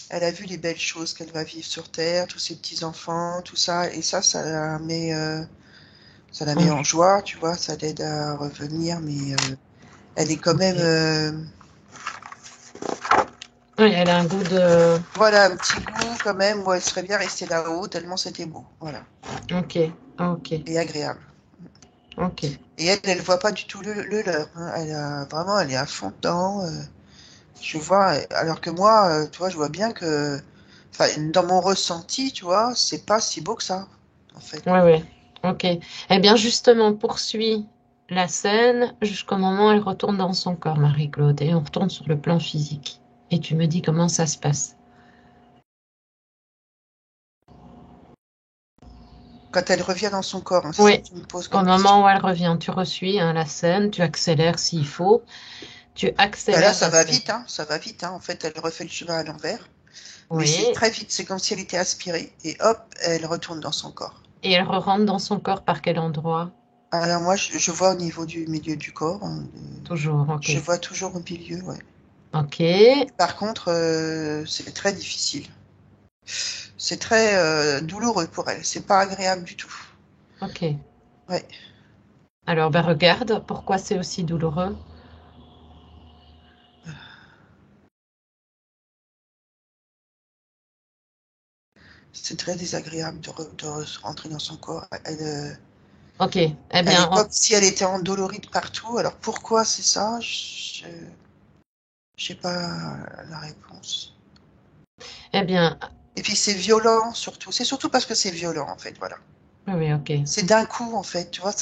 Elle a vu les belles choses qu'elle va vivre sur Terre, tous ses petits-enfants, tout ça, et ça la met en- en joie, tu vois, ça l'aide à revenir, mais elle est quand même, ok. Oui, elle a un goût de... voilà, un petit goût quand même, où elle serait bien restée là-haut, tellement c'était beau, voilà, Ok, ok, et agréable. ok. Et elle voit pas du tout le leur, hein. Elle est à fond dedans. Je vois, alors que moi, tu vois, je vois bien que, enfin, dans mon ressenti, tu vois, c'est pas si beau que ça, en fait. Ouais, ouais. Ok. Eh bien, justement, poursuit la scène jusqu'au moment où elle retourne dans son corps, Marie-Claude, et on retourne sur le plan physique. Et tu me dis comment ça se passe. Quand elle revient dans son corps, hein, c'est ça Oui, que tu me poses au comme moment question. où elle revient, tu reçuis hein, la scène, tu accélères s'il faut, tu Bah là, accélères ça la va scène. vite, hein, ça va vite, hein. En fait, elle refait le chemin à l'envers, mais c'est Oui, très vite, c'est comme si elle était aspirée, et hop, elle retourne dans son corps. et elle rentre dans son corps par quel endroit? Alors moi, je vois au niveau du milieu du corps, hein, Toujours, ok. je vois toujours au milieu, ouais. Ok, Par contre, c'est très difficile. C'est très douloureux pour elle, c'est pas agréable du tout. ok. Ouais, Alors, ben regarde, pourquoi c'est aussi douloureux? c'est très désagréable de rentrer dans son corps. Ok, eh Elle bien, est comme si elle était endolorie de partout. Alors pourquoi c'est ça? Je j'ai pas la réponse. eh bien, Et puis c'est violent surtout. C'est surtout parce que c'est violent en fait, voilà. oui, oui, ok. C'est d'un coup en fait, tu vois,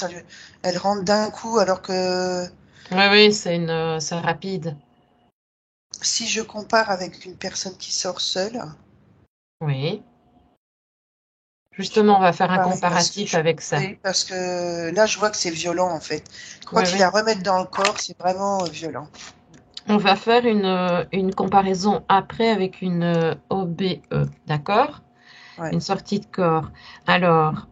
elle rentre d'un coup alors que Oui, oui, c'est rapide. si je compare avec une personne qui sort seule, Oui. je Justement, on va faire un pareil parce que comparatif avec ça. oui, parce que là je vois que c'est violent en fait. Oui, Quand il oui. la remettent dans le corps, c'est vraiment violent. On va faire une comparaison après avec une OBE, d'accord? Ouais. Une sortie de corps. Alors,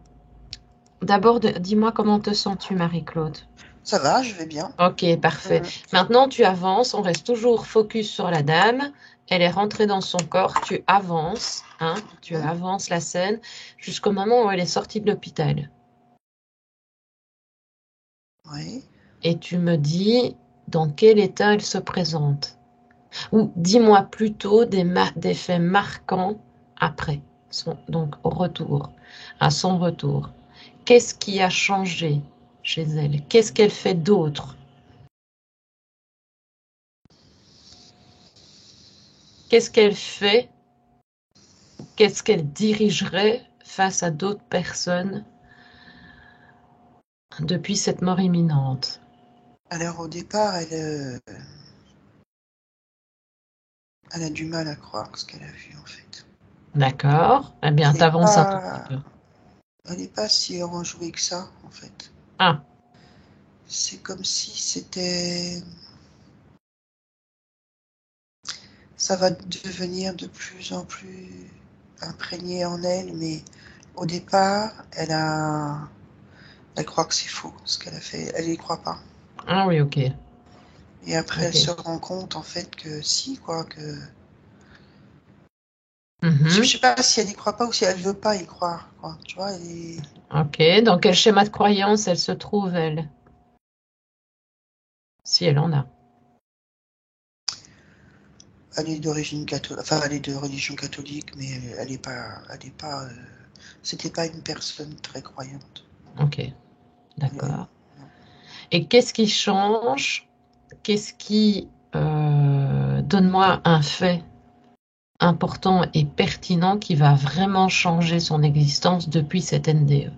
d'abord, dis-moi comment te sens-tu, Marie-Claude? Ça va, je vais bien. Ok, parfait. Mhm. Maintenant, tu avances, on reste toujours focus sur la dame. Elle est rentrée dans son corps, tu avances, hein, tu Mhm. avances la scène jusqu'au moment où elle est sortie de l'hôpital. Oui. Et tu me dis dans quel état elle se présente. Ou dis-moi plutôt des faits marquants après, donc au retour, à son retour. Qu'est-ce qui a changé chez elle? Qu'est-ce qu'elle fait d'autre? Qu'est-ce qu'elle fait? Qu'est-ce qu'elle dirigerait face à d'autres personnes depuis cette mort imminente? Alors au départ, elle a du mal à croire ce qu'elle a vu en fait. D'accord? Eh bien, Elle n'est t'avances un tout petit pas, peu. elle est pas si enjouée que ça en fait. Ah, C'est comme si c'était, ça va devenir de plus en plus imprégné en elle, mais au départ, elle croit que c'est faux ce qu'elle a fait. Elle y croit pas. ah oui, ok, Et après, elle ok. se rend compte en fait que si quoi, que je Mhm. sais pas si elle y croit pas ou si elle veut pas y croire, quoi. Tu vois, Ok, dans quel schéma de croyance elle se trouve, elle? Si elle en a. elle est d'origine catholique, enfin elle est de religion catholique, mais elle est pas, c'était pas une personne très croyante. Ok, Elle- d'accord. Et qu'est-ce qui change? Qu'est-ce qui... donne-moi un fait important et pertinent qui va vraiment changer son existence depuis cette NDE.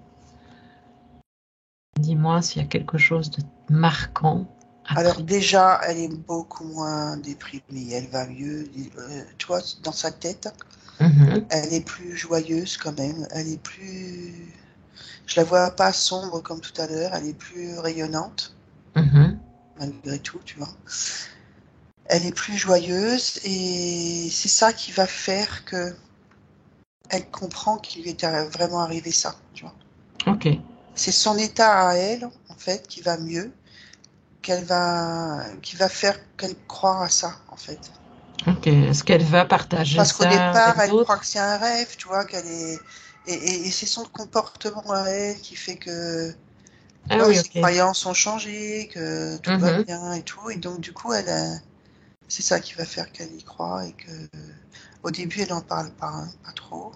Dis-moi s'il y a quelque chose de marquant Alors après. déjà, elle est beaucoup moins déprimée, elle va mieux. Tu vois, dans sa tête, Mhm, elle est plus joyeuse quand même. Elle est plus, je la vois pas sombre comme tout à l'heure. Elle est plus rayonnante mhm, malgré tout, tu vois. Elle est plus joyeuse et c'est ça qui va faire que elle comprend qu'il lui est vraiment arrivé ça, tu vois. ok, C'est son état à elle, en fait, qui va mieux, qui va faire qu'elle croit à ça, en fait. ok. Est-ce qu'elle va partager Parce qu'au ça départ, avec elle croit d'autres? que c'est un rêve, tu vois, et c'est son comportement à elle qui fait que, tu Ah vois, oui, ses ok. croyances ont changé, que tout va Mhm, bien et tout, et donc du coup, c'est ça qui va faire qu'elle y croit et que, au début, elle en parle pas, hein, pas trop.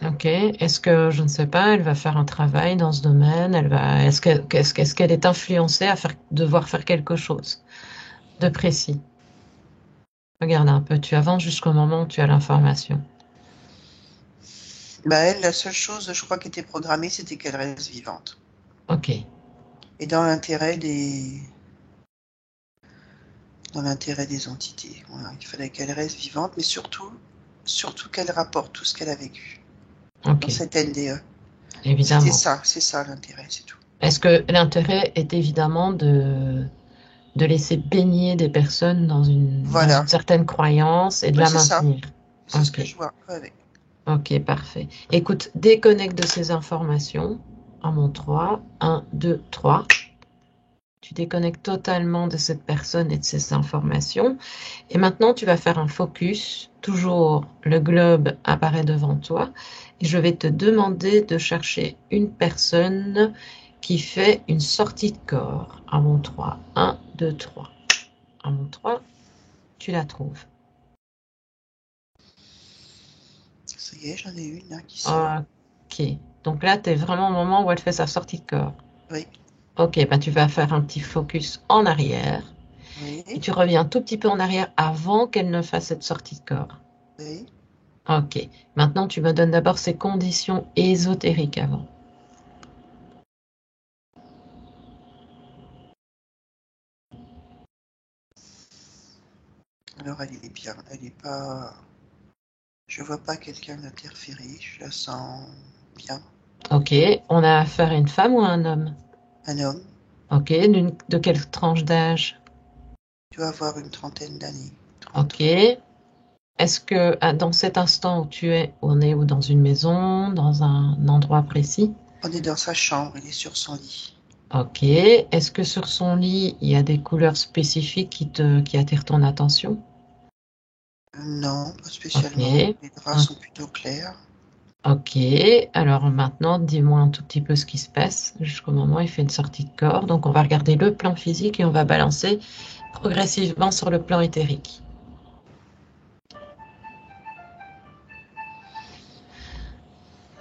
ok. Est-ce que, je ne sais pas, elle va faire un travail dans ce domaine? Est-ce qu'elle est influencée à devoir faire quelque chose de précis? Regarde un peu, tu avances jusqu'au moment où tu as l'information. Bah elle, la seule chose, je crois, qui était programmée, c'était qu'elle reste vivante. Ok. Et dans dans l'intérêt des entités. Voilà. Il fallait qu'elle reste vivante, mais surtout qu'elle rapporte tout ce qu'elle a vécu dans Ok, cette NDE. évidemment. C'est ça l'intérêt, c'est tout. Est-ce que l'intérêt est évidemment de laisser baigner des personnes dans une Voilà. certaine croyance et de Oui, la c'est ça. maintenir? C'est ce Ok, que je vois. Ouais. ok, parfait. Écoute, déconnecte de ces informations. En mon 3, 1, 2, 3. Tu déconnectes totalement de cette personne et de ces informations. Et maintenant, tu vas faire un focus. Toujours, le globe apparaît devant toi. Et je vais te demander de chercher une personne qui fait une sortie de corps. À mon 3. 1, 2, 3. À mon 3, tu la trouves. Ça y est, j'en ai une là qui sort. Ok. Donc là, tu es vraiment au moment où elle fait sa sortie de corps. Oui, Ok, bah tu vas faire un petit focus en arrière. Et oui, tu reviens un tout petit peu en arrière avant qu'elle ne fasse cette sortie de corps. oui. Ok. Maintenant, tu me donnes d'abord ces conditions ésotériques avant. Alors elle est bien. Elle est pas. Je vois pas quelqu'un d'interféré. Je la sens bien. Ok. On a affaire à une femme ou à un homme? Un homme Ok. De quelle tranche d'âge? doit avoir une trentaine d'années. Ok. 30. Est-ce que dans cet instant où tu es, on est ou dans une maison, dans un endroit précis? On est dans sa chambre. Il est sur son lit. Ok. Est-ce que sur son lit, il y a des couleurs spécifiques qui attirent ton attention? Non, pas Ok. spécialement. Les draps Ok. sont plutôt clairs. Ok, alors maintenant, dis-moi un tout petit peu ce qui se passe jusqu'au moment où il fait une sortie de corps. Donc, on va regarder le plan physique et on va balancer progressivement sur le plan éthérique.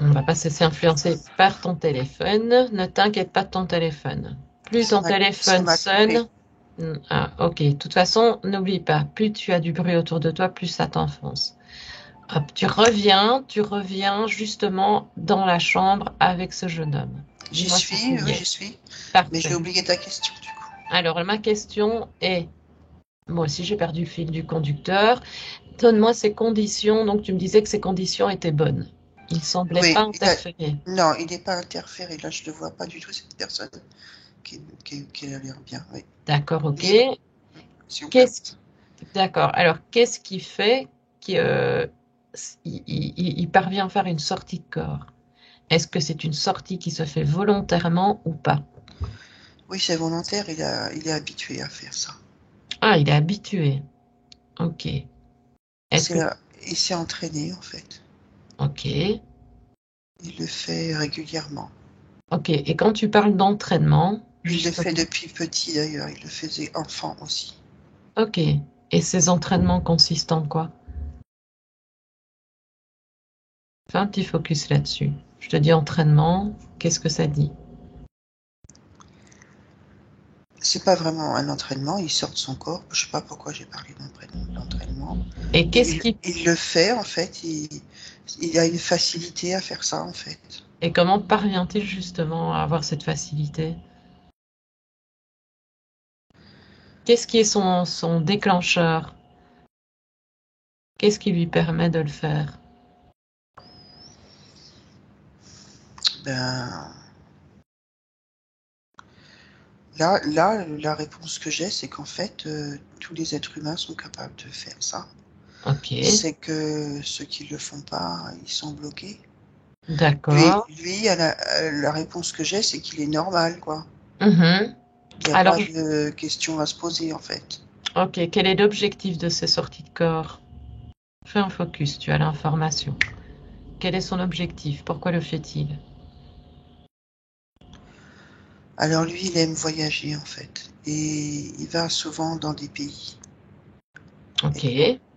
On ne va pas se laisser influencer par ton téléphone. Ne t'inquiète pas de ton téléphone. Plus ton Ça téléphone m'a coupé. sonne. Ah, ok. De toute façon, n'oublie pas, plus tu as du bruit autour de toi, plus ça t'enfonce. Hop, tu reviens justement dans la chambre avec ce jeune homme. J'y Dis-moi ce suis, qu'il y oui, est. j'y suis. Mais j'ai Parfait. oublié ta question du coup. Alors, ma question est, moi aussi j'ai perdu le fil du conducteur. Donne-moi ces conditions. Donc, tu me disais que ces conditions étaient bonnes. Il ne semblait pas Oui, interférer. non, il n'est pas interféré. Là, je ne vois pas du tout cette personne qui a l'air bien. Oui. D'accord, ok. Libre, si on peut. Qu'est-ce D'accord. Alors, qu'est-ce qui fait qu'il il parvient à faire une sortie de corps? Est-ce que c'est une sortie qui se fait volontairement ou pas? Oui, c'est volontaire. Il est habitué à faire ça. Ah, il est habitué. Ok. Est-ce que... Il s'est entraîné en fait. Ok. Il le fait régulièrement. Ok. Et quand tu parles d'entraînement, Il le fait justement, depuis petit d'ailleurs. Il le faisait enfant aussi. ok. Et ces entraînements consistent en quoi? Fais un petit focus là-dessus. Je te dis entraînement, qu'est-ce que ça dit? C'est pas vraiment un entraînement. Il sort de son corps. Je sais pas pourquoi j'ai parlé d'entraînement. Et qu'est-ce qui Il le fait en fait. Il a une facilité à faire ça en fait. et comment parvient-il justement à avoir cette facilité? Qu'est-ce qui est son déclencheur? Qu'est-ce qui lui permet de le faire? Ben, là, la réponse que j'ai, c'est qu'en fait, tous les êtres humains sont capables de faire ça. Ok, C'est que ceux qui le font pas, ils sont bloqués. d'accord. La réponse que j'ai, c'est qu'il est normal, quoi. Mhm. Il n'y a Alors, pas de question à se poser, en fait. ok, quel est l'objectif de ces sorties de corps? Fais un focus, tu as l'information. Quel est son objectif? Pourquoi le fait-il? Alors lui, il aime voyager, en fait. Et il va souvent dans des pays, Ok,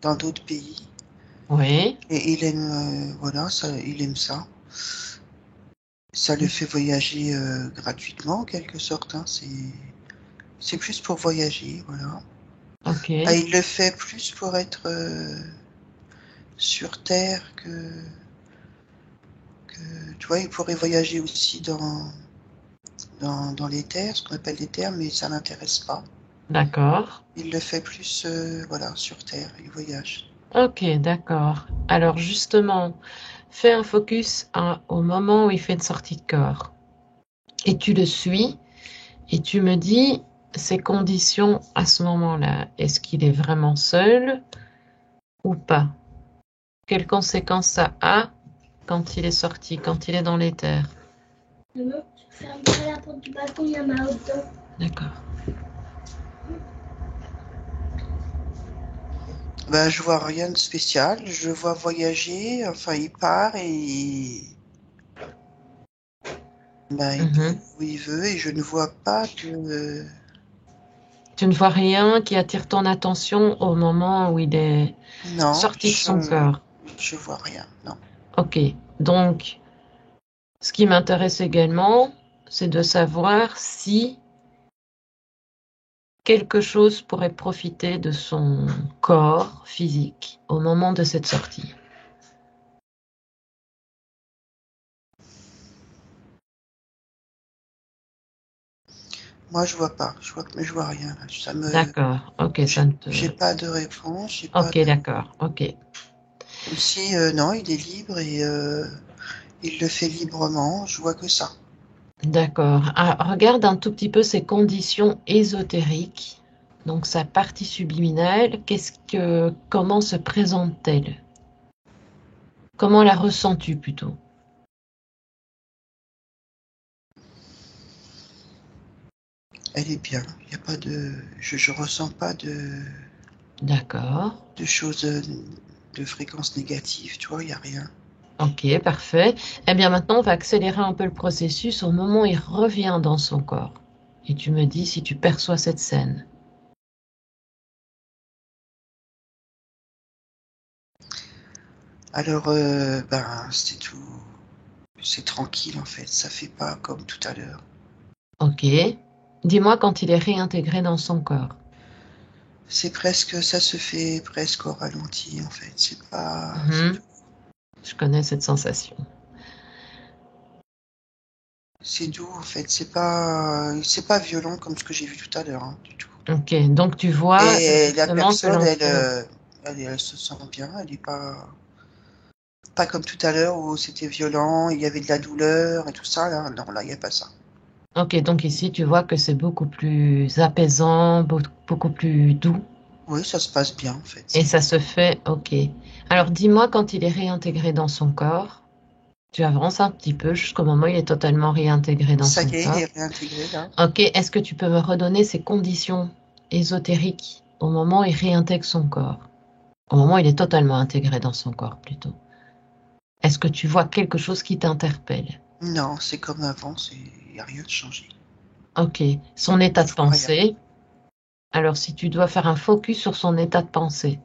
dans d'autres pays. oui. Et il aime, voilà, ça, il aime ça. Ça le fait voyager gratuitement, en quelque sorte. Hein. C'est plus pour voyager, voilà. Ok, Ah, il le fait plus pour être sur Terre que... Tu vois, il pourrait voyager aussi dans les terres, ce qu'on appelle les terres, mais ça l'intéresse pas. D'accord. Il le fait plus, voilà, sur Terre, il voyage. Ok, d'accord. Alors justement, fais un focus au moment où il fait une sortie de corps. Et tu le suis et tu me dis ses conditions à ce moment-là. Est-ce qu'il est vraiment seul ou pas? Quelles conséquences ça a quand il est sorti, quand il est dans les terres? Maman, tu fermeras la porte du balcon, il y a ma haute dedans. D'accord. Ben, je vois rien de spécial. Je le vois voyager. Enfin, il part et ben, il peut aller Mhm. où il veut et je ne vois pas de. Tu ne vois rien qui attire ton attention au moment où il est Non, sorti de son corps. je vois rien. Non. Ok. Donc, ce qui m'intéresse également, c'est de savoir si quelque chose pourrait profiter de son corps physique au moment de cette sortie. Moi, je vois pas. Je vois rien. Ça me. D'accord. Ok, ça ne te... J'ai pas de réponse. J'ai pas Ok, de. d'accord. Ok. Comme si, non, il est libre et il le fait librement. Je vois que ça. D'accord. Ah, regarde un tout petit peu ces conditions ésotériques. Donc, sa partie subliminale, comment se présente-t-elle? Comment la ressens-tu plutôt? Elle est bien. Il y a pas de. Je ressens pas D'accord. de choses de fréquences négatives. Tu vois, il y a rien. Ok, parfait. Eh bien, maintenant, on va accélérer un peu le processus au moment où il revient dans son corps. Et tu me dis si tu perçois cette scène. Alors, ben, c'est tout. C'est tranquille en fait. Ça fait pas comme tout à l'heure. Ok. Dis-moi quand il est réintégré dans son corps. C'est presque, ça se fait presque au ralenti en fait. C'est pas, c'est Mhm. doux. Je connais cette sensation. C'est doux en fait. C'est pas violent comme ce que j'ai vu tout à l'heure, hein, du tout. Ok, donc tu vois Et la justement que personne, l'enfant. elle se sent bien. Elle est pas comme tout à l'heure où c'était violent, il y avait de la douleur et tout ça. Là, non, là, il y a pas ça. Ok, donc ici tu vois que c'est beaucoup plus apaisant, beaucoup plus doux. Oui, ça se passe bien en fait. Et C'est ça se fait, ok. Alors dis-moi quand il est réintégré dans son corps. Tu avances un petit peu jusqu'au moment où il est totalement réintégré dans ça son y est, il corps. est réintégré là. Ok, est-ce que tu peux me redonner ces conditions ésotériques au moment où il réintègre son corps? Au moment où il est totalement intégré dans son corps, plutôt. Est-ce que tu vois quelque chose qui t'interpelle? Non, c'est comme avant. Il y a rien de changé. Ok, son état Je de vois rien. pensée. Alors, si tu dois faire un focus sur son état de pensée.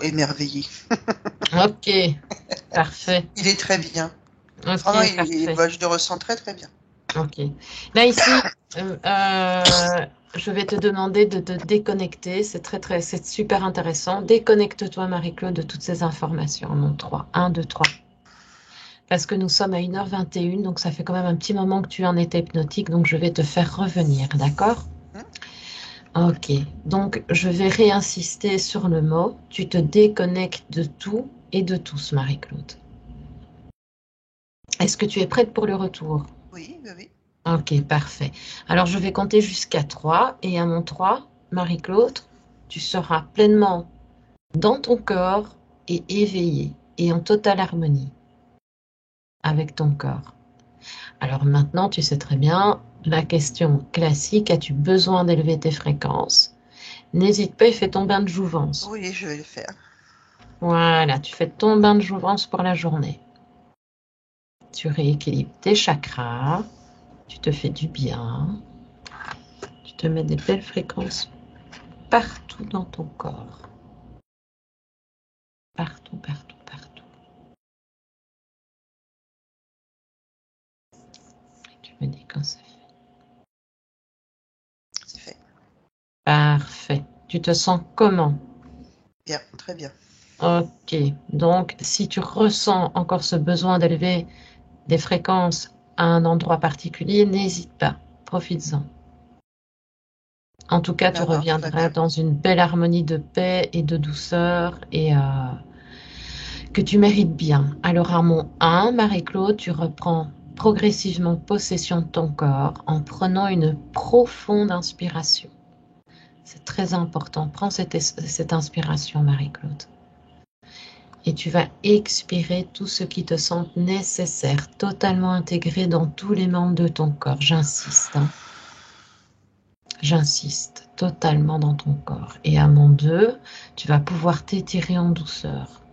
Émerveillé. Ok, parfait. Il est très bien. Vraiment, Ok, parfait. bah, je le ressens très très bien. Ok. Là, ici, je vais te demander de te déconnecter. C'est super intéressant. Déconnecte-toi, Marie-Claude, de toutes ces informations. En 3. 1, 2, 3. Parce que nous sommes à 1h21, donc ça fait quand même un petit moment que tu es en état hypnotique, donc je vais te faire revenir, d'accord? Hein. Ok. Donc, je vais réinsister sur le mot. Tu te déconnectes de tout et de tous, Marie-Claude. Est-ce que tu es prête pour le retour? Oui, oui, oui. Ok, parfait. Alors, je vais compter jusqu'à 3 et à mon 3, Marie-Claude, tu seras pleinement dans ton corps et éveillée et en totale harmonie avec ton corps. Alors maintenant, tu sais très bien, la question classique, as-tu besoin d'élever tes fréquences? N'hésite pas et fais ton bain de jouvence. Oui, je vais le faire. Voilà, tu fais ton bain de jouvence pour la journée. Tu rééquilibres tes chakras, tu te fais du bien, tu te mets des belles fréquences partout dans ton corps. Partout, partout, partout. Tu me dis quand c'est fait. C'est fait. Parfait. Tu te sens comment? Bien, très bien. Ok. Donc, si tu ressens encore ce besoin d'élever des fréquences à un endroit particulier, n'hésite pas, profites-en. En tout cas, tu Ça marche très reviendras bien. dans une belle harmonie de paix et de douceur et que tu mérites bien. Alors à mon 1, Marie-Claude, tu reprends progressivement possession de ton corps en prenant une profonde inspiration. C'est très important. Prends cette inspiration, Marie-Claude. Et tu vas expirer tout ce qui te semble nécessaire, totalement intégré dans tous les membres de ton corps. J'insiste, hein. J'insiste, totalement dans ton corps. Et à mon 2, tu vas pouvoir t'étirer en douceur.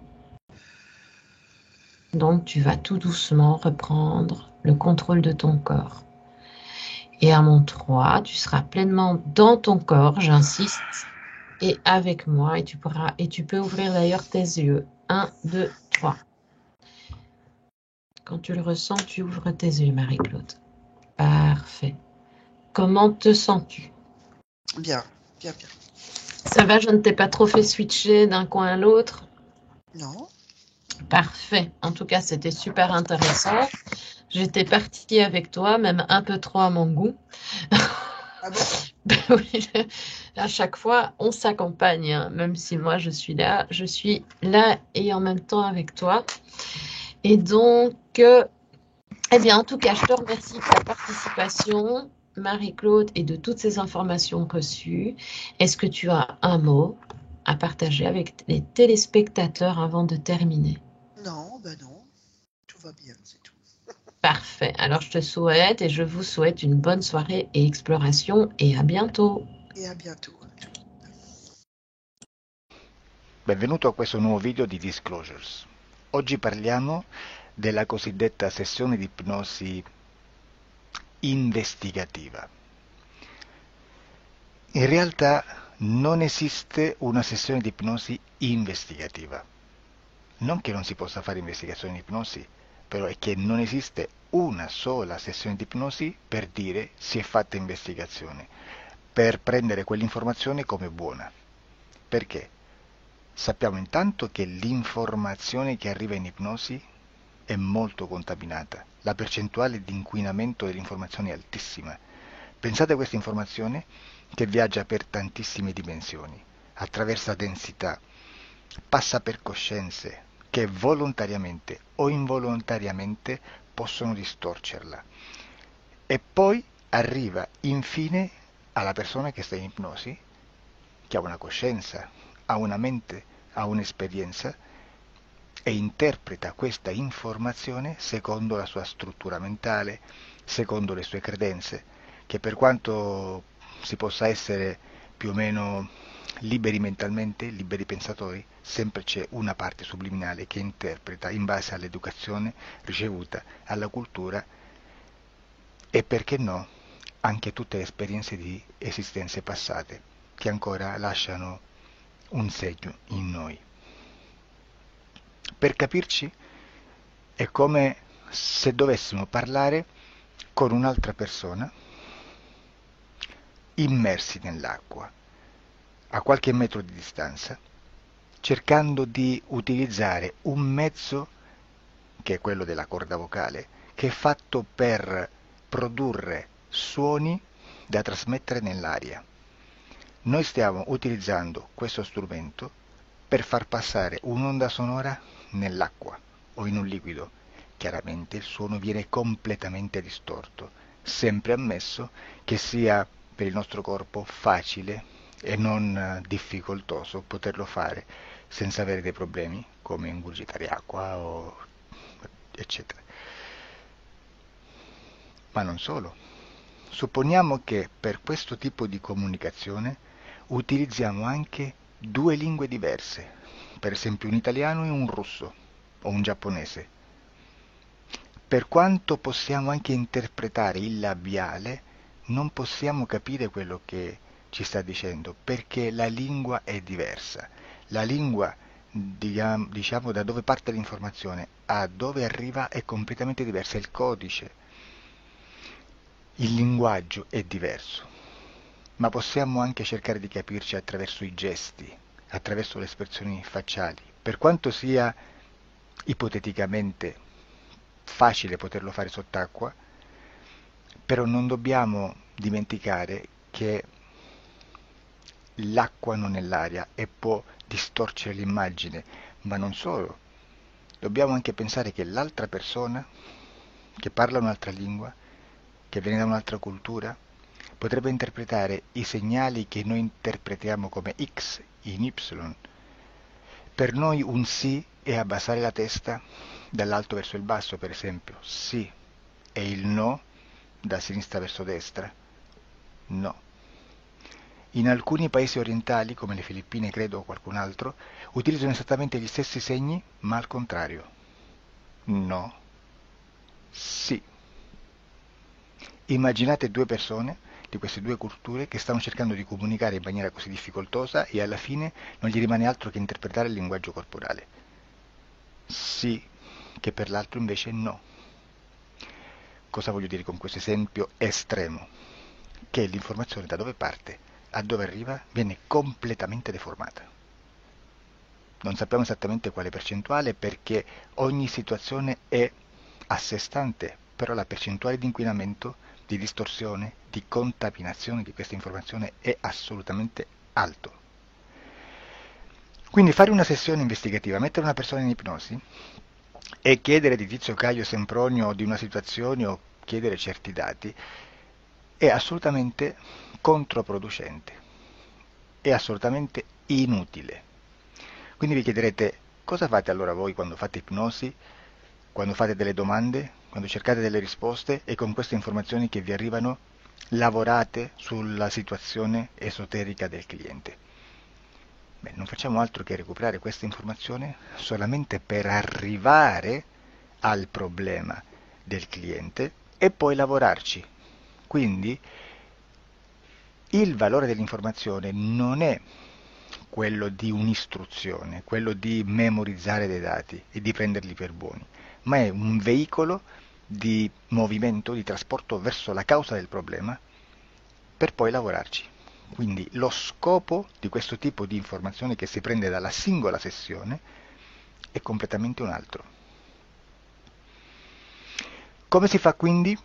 Donc, tu vas tout doucement reprendre le contrôle de ton corps. Et à mon 3, tu seras pleinement dans ton corps, j'insiste, et avec moi, et tu peux ouvrir d'ailleurs tes yeux. 1, 2, 3. Quand tu le ressens, tu ouvres tes yeux, Marie-Claude. Parfait. Comment te sens-tu? Bien, bien, bien. Ça va, je ne t'ai pas trop fait switcher d'un coin à l'autre? Non? Parfait. En tout cas, c'était super intéressant. J'étais partie avec toi, même un peu trop à mon goût. Ah bon? Oui, à chaque fois, on s'accompagne, hein. Même si moi, je suis là et en même temps avec toi. Et donc, eh bien, en tout cas, je te remercie de ta participation, Marie-Claude, et de toutes ces informations reçues. Est-ce que tu as un mot à partager avec les téléspectateurs avant de terminer? Non, ben non. Tout va bien, c'est tout. Parfait. Alors, je te souhaite et je vous souhaite une bonne soirée et exploration et à bientôt. Et à bientôt. Benvenuto a questo nuovo video di Disclosures. Oggi parliamo della cosiddetta sessione di ipnosi investigativa. In realtà non esiste una sessione di ipnosi investigativa. Non che non si possa fare investigazione di ipnosi, però è che non esiste una sola sessione di ipnosi per dire si è fatta investigazione, per prendere quell'informazione come buona. Perché? Sappiamo intanto che l'informazione che arriva in ipnosi è molto contaminata, la percentuale di inquinamento dell'informazione è altissima. Pensate a questa informazione che viaggia per tantissime dimensioni, attraversa densità, passa per coscienze che volontariamente o involontariamente possono distorcerla e poi arriva infine alla persona che sta in ipnosi, che ha una coscienza, ha una mente, ha un'esperienza e interpreta questa informazione secondo la sua struttura mentale, secondo le sue credenze, che per quanto si possa essere più o meno liberi mentalmente, liberi pensatori, sempre c'è una parte subliminale che interpreta in base all'educazione ricevuta, alla cultura e perché no, anche tutte le esperienze di esistenze passate che ancora lasciano un segno in noi. Per capirci, è come se dovessimo parlare con un'altra persona immersi nell'acqua, a qualche metro di distanza, cercando di utilizzare un mezzo, che è quello della corda vocale, che è fatto per produrre suoni da trasmettere nell'aria. Noi stiamo utilizzando questo strumento per far passare un'onda sonora nell'acqua o in un liquido. Chiaramente il suono viene completamente distorto, sempre ammesso che sia per il nostro corpo facile e non difficoltoso poterlo fare senza avere dei problemi come ingurgitare acqua o eccetera. Ma non solo. Supponiamo che per questo tipo di comunicazione utilizziamo anche due lingue diverse, per esempio un italiano e un russo o un giapponese. Per quanto possiamo anche interpretare il labiale, non possiamo capire quello che ci sta dicendo, perché la lingua è diversa. La lingua, diciamo, da dove parte l'informazione a dove arriva è completamente diversa, il codice, il linguaggio è diverso. Ma possiamo anche cercare di capirci attraverso i gesti, attraverso le espressioni facciali. Per quanto sia ipoteticamente facile poterlo fare sott'acqua, Però non dobbiamo dimenticare che l'acqua non è l'aria e può distorcere l'immagine, ma non solo. Dobbiamo anche pensare che l'altra persona, che parla un'altra lingua, che viene da un'altra cultura, potrebbe interpretare i segnali che noi interpretiamo come X in Y. Per noi un sì è abbassare la testa dall'alto verso il basso, per esempio, sì, e il no da sinistra verso destra, no. In alcuni paesi orientali, come le Filippine credo o qualcun altro, utilizzano esattamente gli stessi segni, ma al contrario. No, sì. Immaginate due persone di queste due culture che stanno cercando di comunicare in maniera così difficoltosa e alla fine non gli rimane altro che interpretare il linguaggio corporale. Sì, che per l'altro invece no. Cosa voglio dire con questo esempio estremo? Che l'informazione da dove parte a dove arriva viene completamente deformata. Non sappiamo esattamente quale percentuale perché ogni situazione è a sé stante, però la percentuale di inquinamento, di distorsione, di contaminazione di questa informazione è assolutamente alto. Quindi fare una sessione investigativa, mettere una persona in ipnosi e chiedere di Tizio Caio Sempronio di una situazione o chiedere certi dati è assolutamente controproducente, è assolutamente inutile. Quindi vi chiederete cosa fate allora voi quando fate ipnosi, quando fate delle domande, quando cercate delle risposte e con queste informazioni che vi arrivano lavorate sulla situazione esoterica del cliente. Beh, non facciamo altro che recuperare questa informazione solamente per arrivare al problema del cliente e poi lavorarci. Quindi il valore dell'informazione non è quello di un'istruzione, quello di memorizzare dei dati e di prenderli per buoni, ma è un veicolo di movimento, di trasporto verso la causa del problema per poi lavorarci. Quindi lo scopo di questo tipo di informazione che si prende dalla singola sessione è completamente un altro. Come si fa quindi?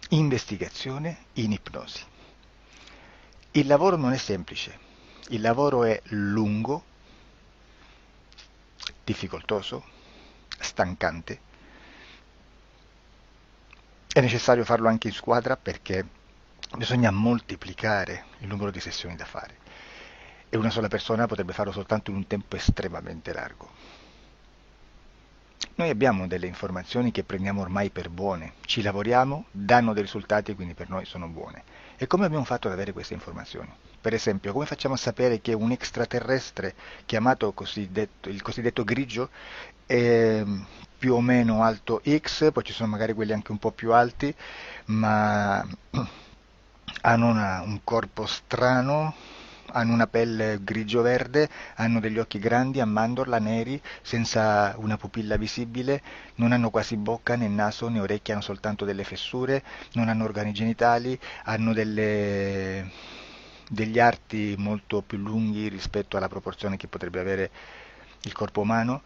Investigazione in ipnosi. Il lavoro non è semplice, il lavoro è lungo, difficoltoso, stancante. È necessario farlo anche in squadra perché bisogna moltiplicare il numero di sessioni da fare e una sola persona potrebbe farlo soltanto in un tempo estremamente largo. Noi abbiamo delle informazioni che prendiamo ormai per buone, ci lavoriamo, danno dei risultati e quindi per noi sono buone. E come abbiamo fatto ad avere queste informazioni? Per esempio, come facciamo a sapere che un extraterrestre chiamato il cosiddetto grigio è più o meno alto X, poi ci sono magari quelli anche un po' più alti, ma hanno un corpo strano, hanno una pelle grigio-verde, hanno degli occhi grandi a mandorla, neri, senza una pupilla visibile, non hanno quasi bocca, né naso, né orecchie, hanno soltanto delle fessure, non hanno organi genitali, hanno degli arti molto più lunghi rispetto alla proporzione che potrebbe avere il corpo umano,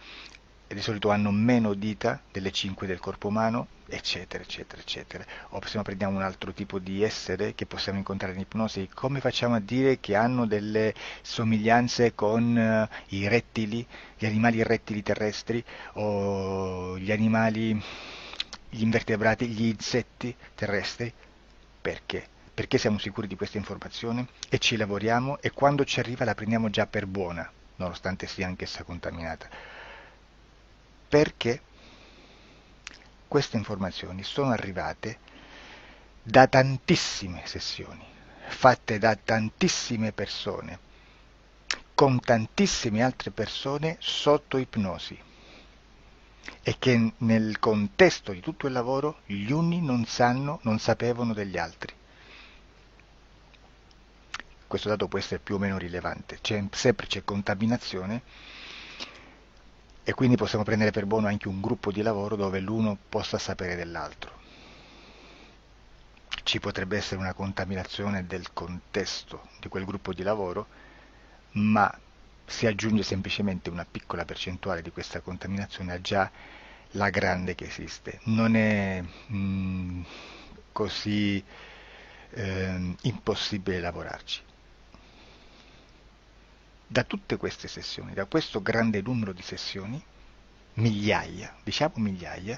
e di solito hanno meno dita delle 5 del corpo umano, eccetera, eccetera, eccetera. O se no prendiamo un altro tipo di essere che possiamo incontrare in ipnosi, come facciamo a dire che hanno delle somiglianze con i rettili, gli animali rettili terrestri, o gli animali, gli invertebrati, gli insetti terrestri? Perché? Perché siamo sicuri di questa informazione e ci lavoriamo e quando ci arriva la prendiamo già per buona, nonostante sia anch'essa contaminata. Perché queste informazioni sono arrivate da tantissime sessioni, fatte da tantissime persone, con tantissime altre persone sotto ipnosi, e che nel contesto di tutto il lavoro gli uni non sapevano degli altri. Questo dato può essere più o meno rilevante, sempre c'è contaminazione e quindi possiamo prendere per buono anche un gruppo di lavoro dove l'uno possa sapere dell'altro. Ci potrebbe essere una contaminazione del contesto di quel gruppo di lavoro, ma si aggiunge semplicemente una piccola percentuale di questa contaminazione a già la grande che esiste. Non è così impossibile lavorarci. Da tutte queste sessioni, da questo grande numero di sessioni, migliaia, diciamo migliaia,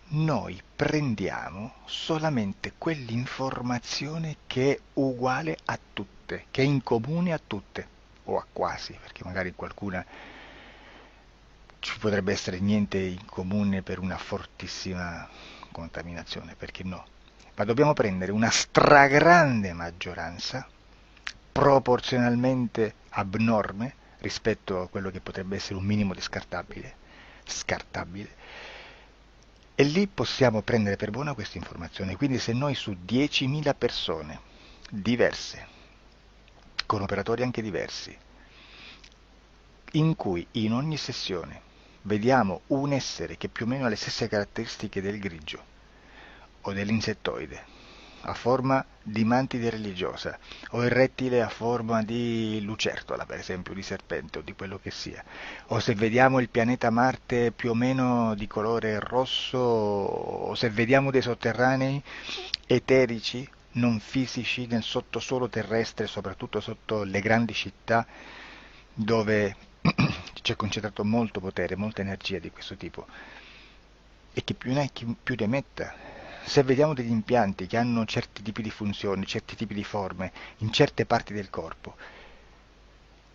noi prendiamo solamente quell'informazione che è uguale a tutte, che è in comune a tutte, o a quasi, perché magari qualcuna ci potrebbe essere niente in comune per una fortissima contaminazione, perché no? Ma dobbiamo prendere una stragrande maggioranza, proporzionalmente abnorme rispetto a quello che potrebbe essere un minimo di scartabile, e lì possiamo prendere per buona questa informazione. Quindi se noi su 10.000 persone diverse, con operatori anche diversi, in cui in ogni sessione vediamo un essere che più o meno ha le stesse caratteristiche del grigio o dell'insettoide, a forma di mantide religiosa, o il rettile a forma di lucertola, per esempio, di serpente o di quello che sia, o se vediamo il pianeta Marte più o meno di colore rosso, o se vediamo dei sotterranei eterici, non fisici, nel sottosuolo terrestre, soprattutto sotto le grandi città, dove c'è concentrato molto potere, molta energia di questo tipo, e che più ne hai più ne metta. Se vediamo degli impianti che hanno certi tipi di funzioni, certi tipi di forme in certe parti del corpo,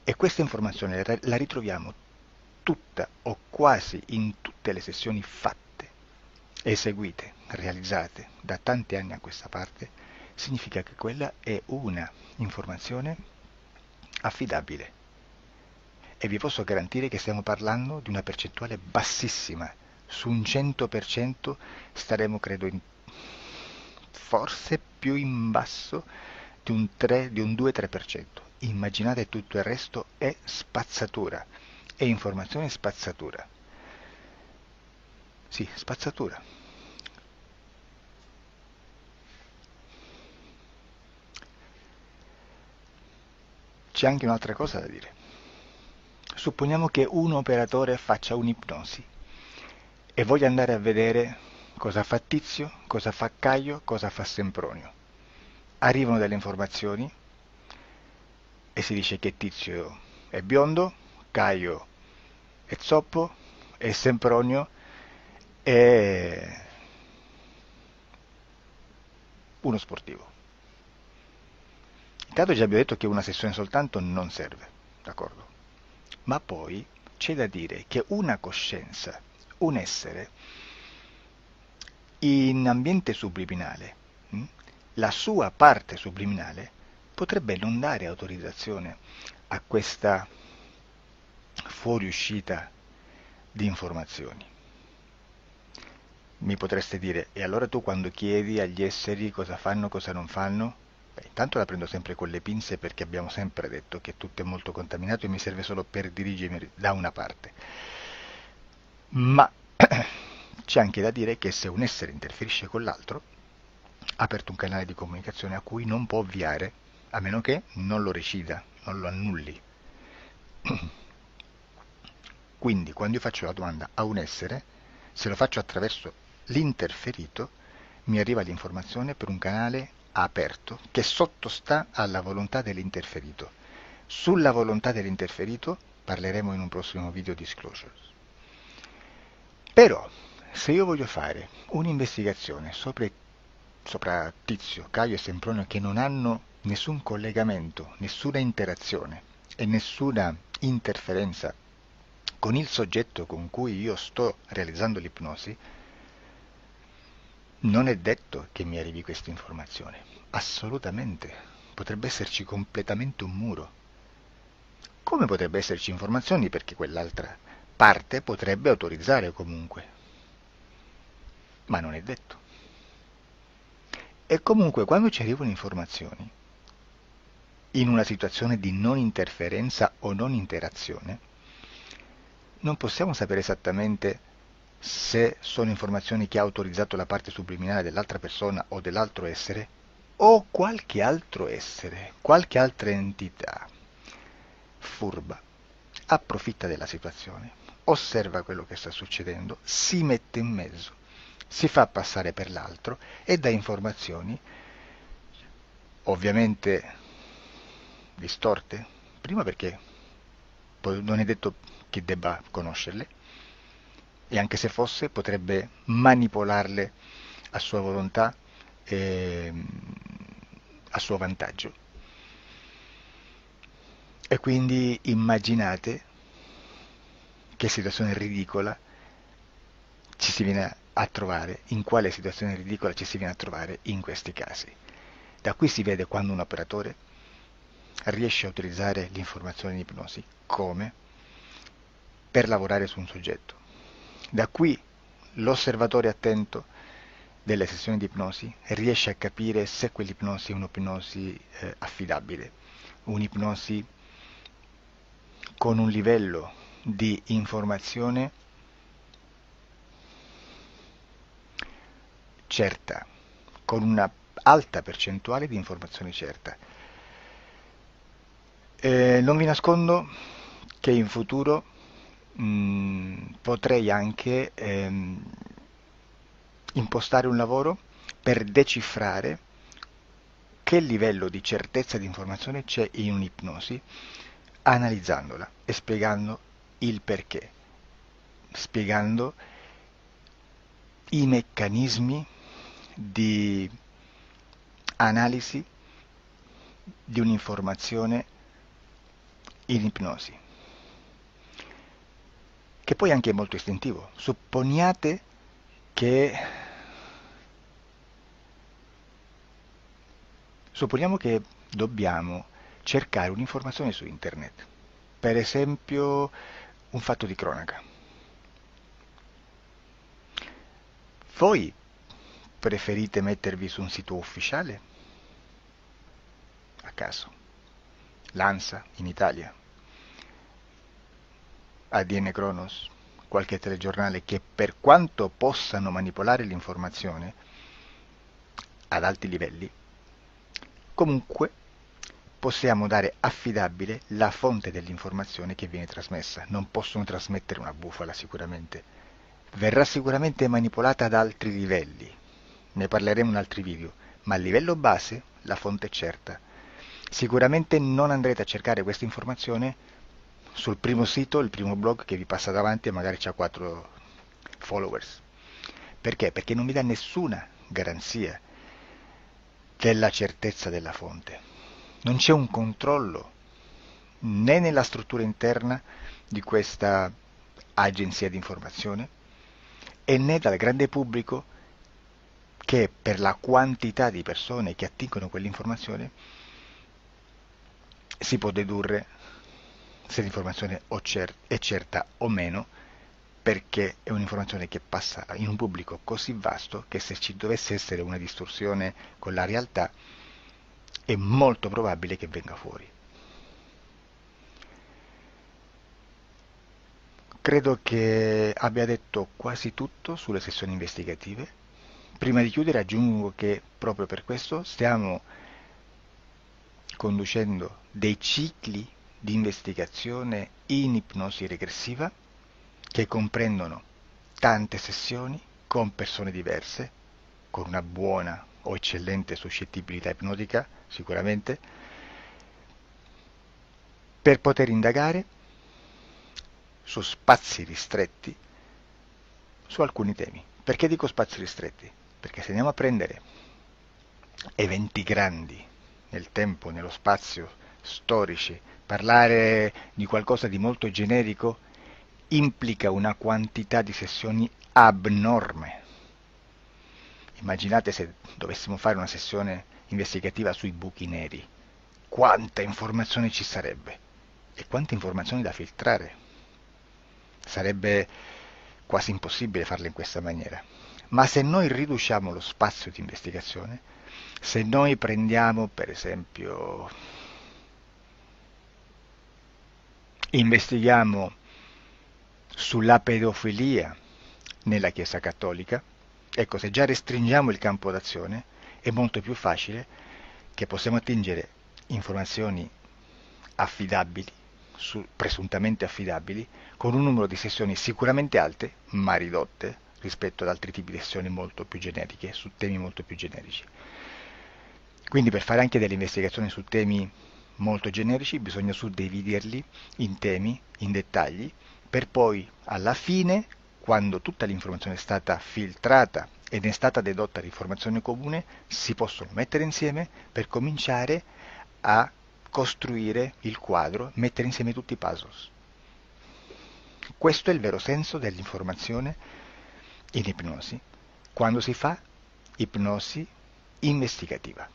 e questa informazione la ritroviamo tutta o quasi in tutte le sessioni fatte, eseguite, realizzate da tanti anni a questa parte, significa che quella è una informazione affidabile. E vi posso garantire che stiamo parlando di una percentuale bassissima. Su un 100% staremo, credo, forse più in basso di un 2-3%. Immaginate, tutto il resto è spazzatura, è informazione spazzatura. Sì, spazzatura. C'è anche un'altra cosa da dire. Supponiamo che un operatore faccia un'ipnosi e voglia andare a vedere cosa fa Tizio, cosa fa Caio, cosa fa Sempronio. Arrivano delle informazioni e si dice che Tizio è biondo, Caio è zoppo e Sempronio è uno sportivo. Intanto già abbiamo detto che una sessione soltanto non serve, d'accordo? Ma poi c'è da dire che una coscienza, un essere, in ambiente subliminale, la sua parte subliminale potrebbe non dare autorizzazione a questa fuoriuscita di informazioni. Mi potreste dire, e allora tu quando chiedi agli esseri cosa fanno, cosa non fanno? Beh, intanto la prendo sempre con le pinze, perché abbiamo sempre detto che tutto è molto contaminato e mi serve solo per dirigermi da una parte. Ma c'è anche da dire che se un essere interferisce con l'altro, ha aperto un canale di comunicazione a cui non può ovviare, a meno che non lo recida, non lo annulli. Quindi quando io faccio la domanda a un essere, se lo faccio attraverso l'interferito, mi arriva l'informazione per un canale aperto che sottostà alla volontà dell'interferito. Sulla volontà dell'interferito parleremo in un prossimo video disclosures. Però, se io voglio fare un'investigazione sopra Tizio, Caio e Sempronio, che non hanno nessun collegamento, nessuna interazione e nessuna interferenza con il soggetto con cui io sto realizzando l'ipnosi, non è detto che mi arrivi questa informazione. Assolutamente. Potrebbe esserci completamente un muro. Come potrebbe esserci informazioni, perché quell'altra parte potrebbe autorizzare comunque. Ma non è detto. E comunque quando ci arrivano informazioni, in una situazione di non interferenza o non interazione, non possiamo sapere esattamente se sono informazioni che ha autorizzato la parte subliminale dell'altra persona o dell'altro essere, o qualche altro essere, qualche altra entità furba, approfitta della situazione, osserva quello che sta succedendo, si mette in mezzo, si fa passare per l'altro e dà informazioni, ovviamente distorte, prima perché poi non è detto che debba conoscerle, e anche se fosse potrebbe manipolarle a sua volontà e a suo vantaggio. E quindi immaginate che situazione ridicola ci si viene a trovare, in quale situazione ridicola ci si viene a trovare in questi casi. Da qui si vede quando un operatore riesce a utilizzare l'informazione in ipnosi come per lavorare su un soggetto. Da qui l'osservatore attento delle sessioni di ipnosi riesce a capire se quell'ipnosi è un'ipnosi affidabile, un'ipnosi con un livello di informazione certa, con una alta percentuale di informazione certa. Non vi nascondo che in futuro potrei anche impostare un lavoro per decifrare che livello di certezza di informazione c'è in un'ipnosi, analizzandola e spiegando il perché, spiegando i meccanismi di analisi di un'informazione in ipnosi, che poi anche è molto istintivo. Supponiamo che dobbiamo cercare un'informazione su internet, per esempio un fatto di cronaca. Voi preferite mettervi su un sito ufficiale? A caso. L'ANSA in Italia, ADN Kronos, qualche telegiornale che per quanto possano manipolare l'informazione ad alti livelli, comunque possiamo dare affidabile la fonte dell'informazione che viene trasmessa. Non possono trasmettere una bufala sicuramente. Verrà sicuramente manipolata ad altri livelli. Ne parleremo in altri video, ma a livello base la fonte è certa. Sicuramente non andrete a cercare questa informazione sul primo sito, il primo blog che vi passa davanti e magari ha 4 followers. Perché? Perché non vi dà nessuna garanzia della certezza della fonte. Non c'è un controllo né nella struttura interna di questa agenzia di informazione e né dal grande pubblico, che per la quantità di persone che attingono quell'informazione si può dedurre se l'informazione è certa o meno, perché è un'informazione che passa in un pubblico così vasto che se ci dovesse essere una distorsione con la realtà è molto probabile che venga fuori. Credo che abbia detto quasi tutto sulle sessioni investigative. Prima di chiudere aggiungo che proprio per questo stiamo conducendo dei cicli di investigazione in ipnosi regressiva che comprendono tante sessioni con persone diverse, con una buona o eccellente suscettibilità ipnotica sicuramente, per poter indagare su spazi ristretti su alcuni temi. Perché dico spazi ristretti? Perché se andiamo a prendere eventi grandi nel tempo, nello spazio, storici, parlare di qualcosa di molto generico implica una quantità di sessioni abnorme. Immaginate se dovessimo fare una sessione investigativa sui buchi neri, quanta informazione ci sarebbe e quante informazioni da filtrare. Sarebbe quasi impossibile farlo in questa maniera. Ma se noi riduciamo lo spazio di investigazione, se noi prendiamo per esempio, investighiamo sulla pedofilia nella Chiesa Cattolica, ecco, se già restringiamo il campo d'azione è molto più facile che possiamo attingere informazioni affidabili, presuntamente affidabili, con un numero di sessioni sicuramente alte, ma ridotte, rispetto ad altri tipi di sessioni molto più generiche, su temi molto più generici. Quindi per fare anche delle investigazioni su temi molto generici bisogna suddividerli in temi, in dettagli, per poi alla fine, quando tutta l'informazione è stata filtrata ed è stata dedotta l'informazione comune, si possono mettere insieme per cominciare a costruire il quadro, mettere insieme tutti i puzzles. Questo è il vero senso dell'informazione in ipnosi, quando si fa ipnosi investigativa.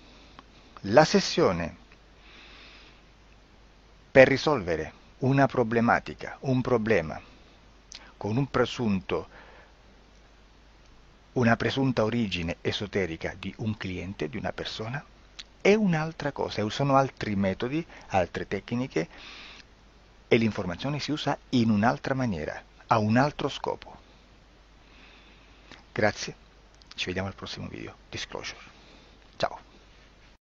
La sessione per risolvere una problematica, un problema, con una presunta origine esoterica di un cliente, di una persona, è un'altra cosa, sono altri metodi, altre tecniche e l'informazione si usa in un'altra maniera, ha un altro scopo. Grazie, ci vediamo al prossimo video. Disclosure. Ciao.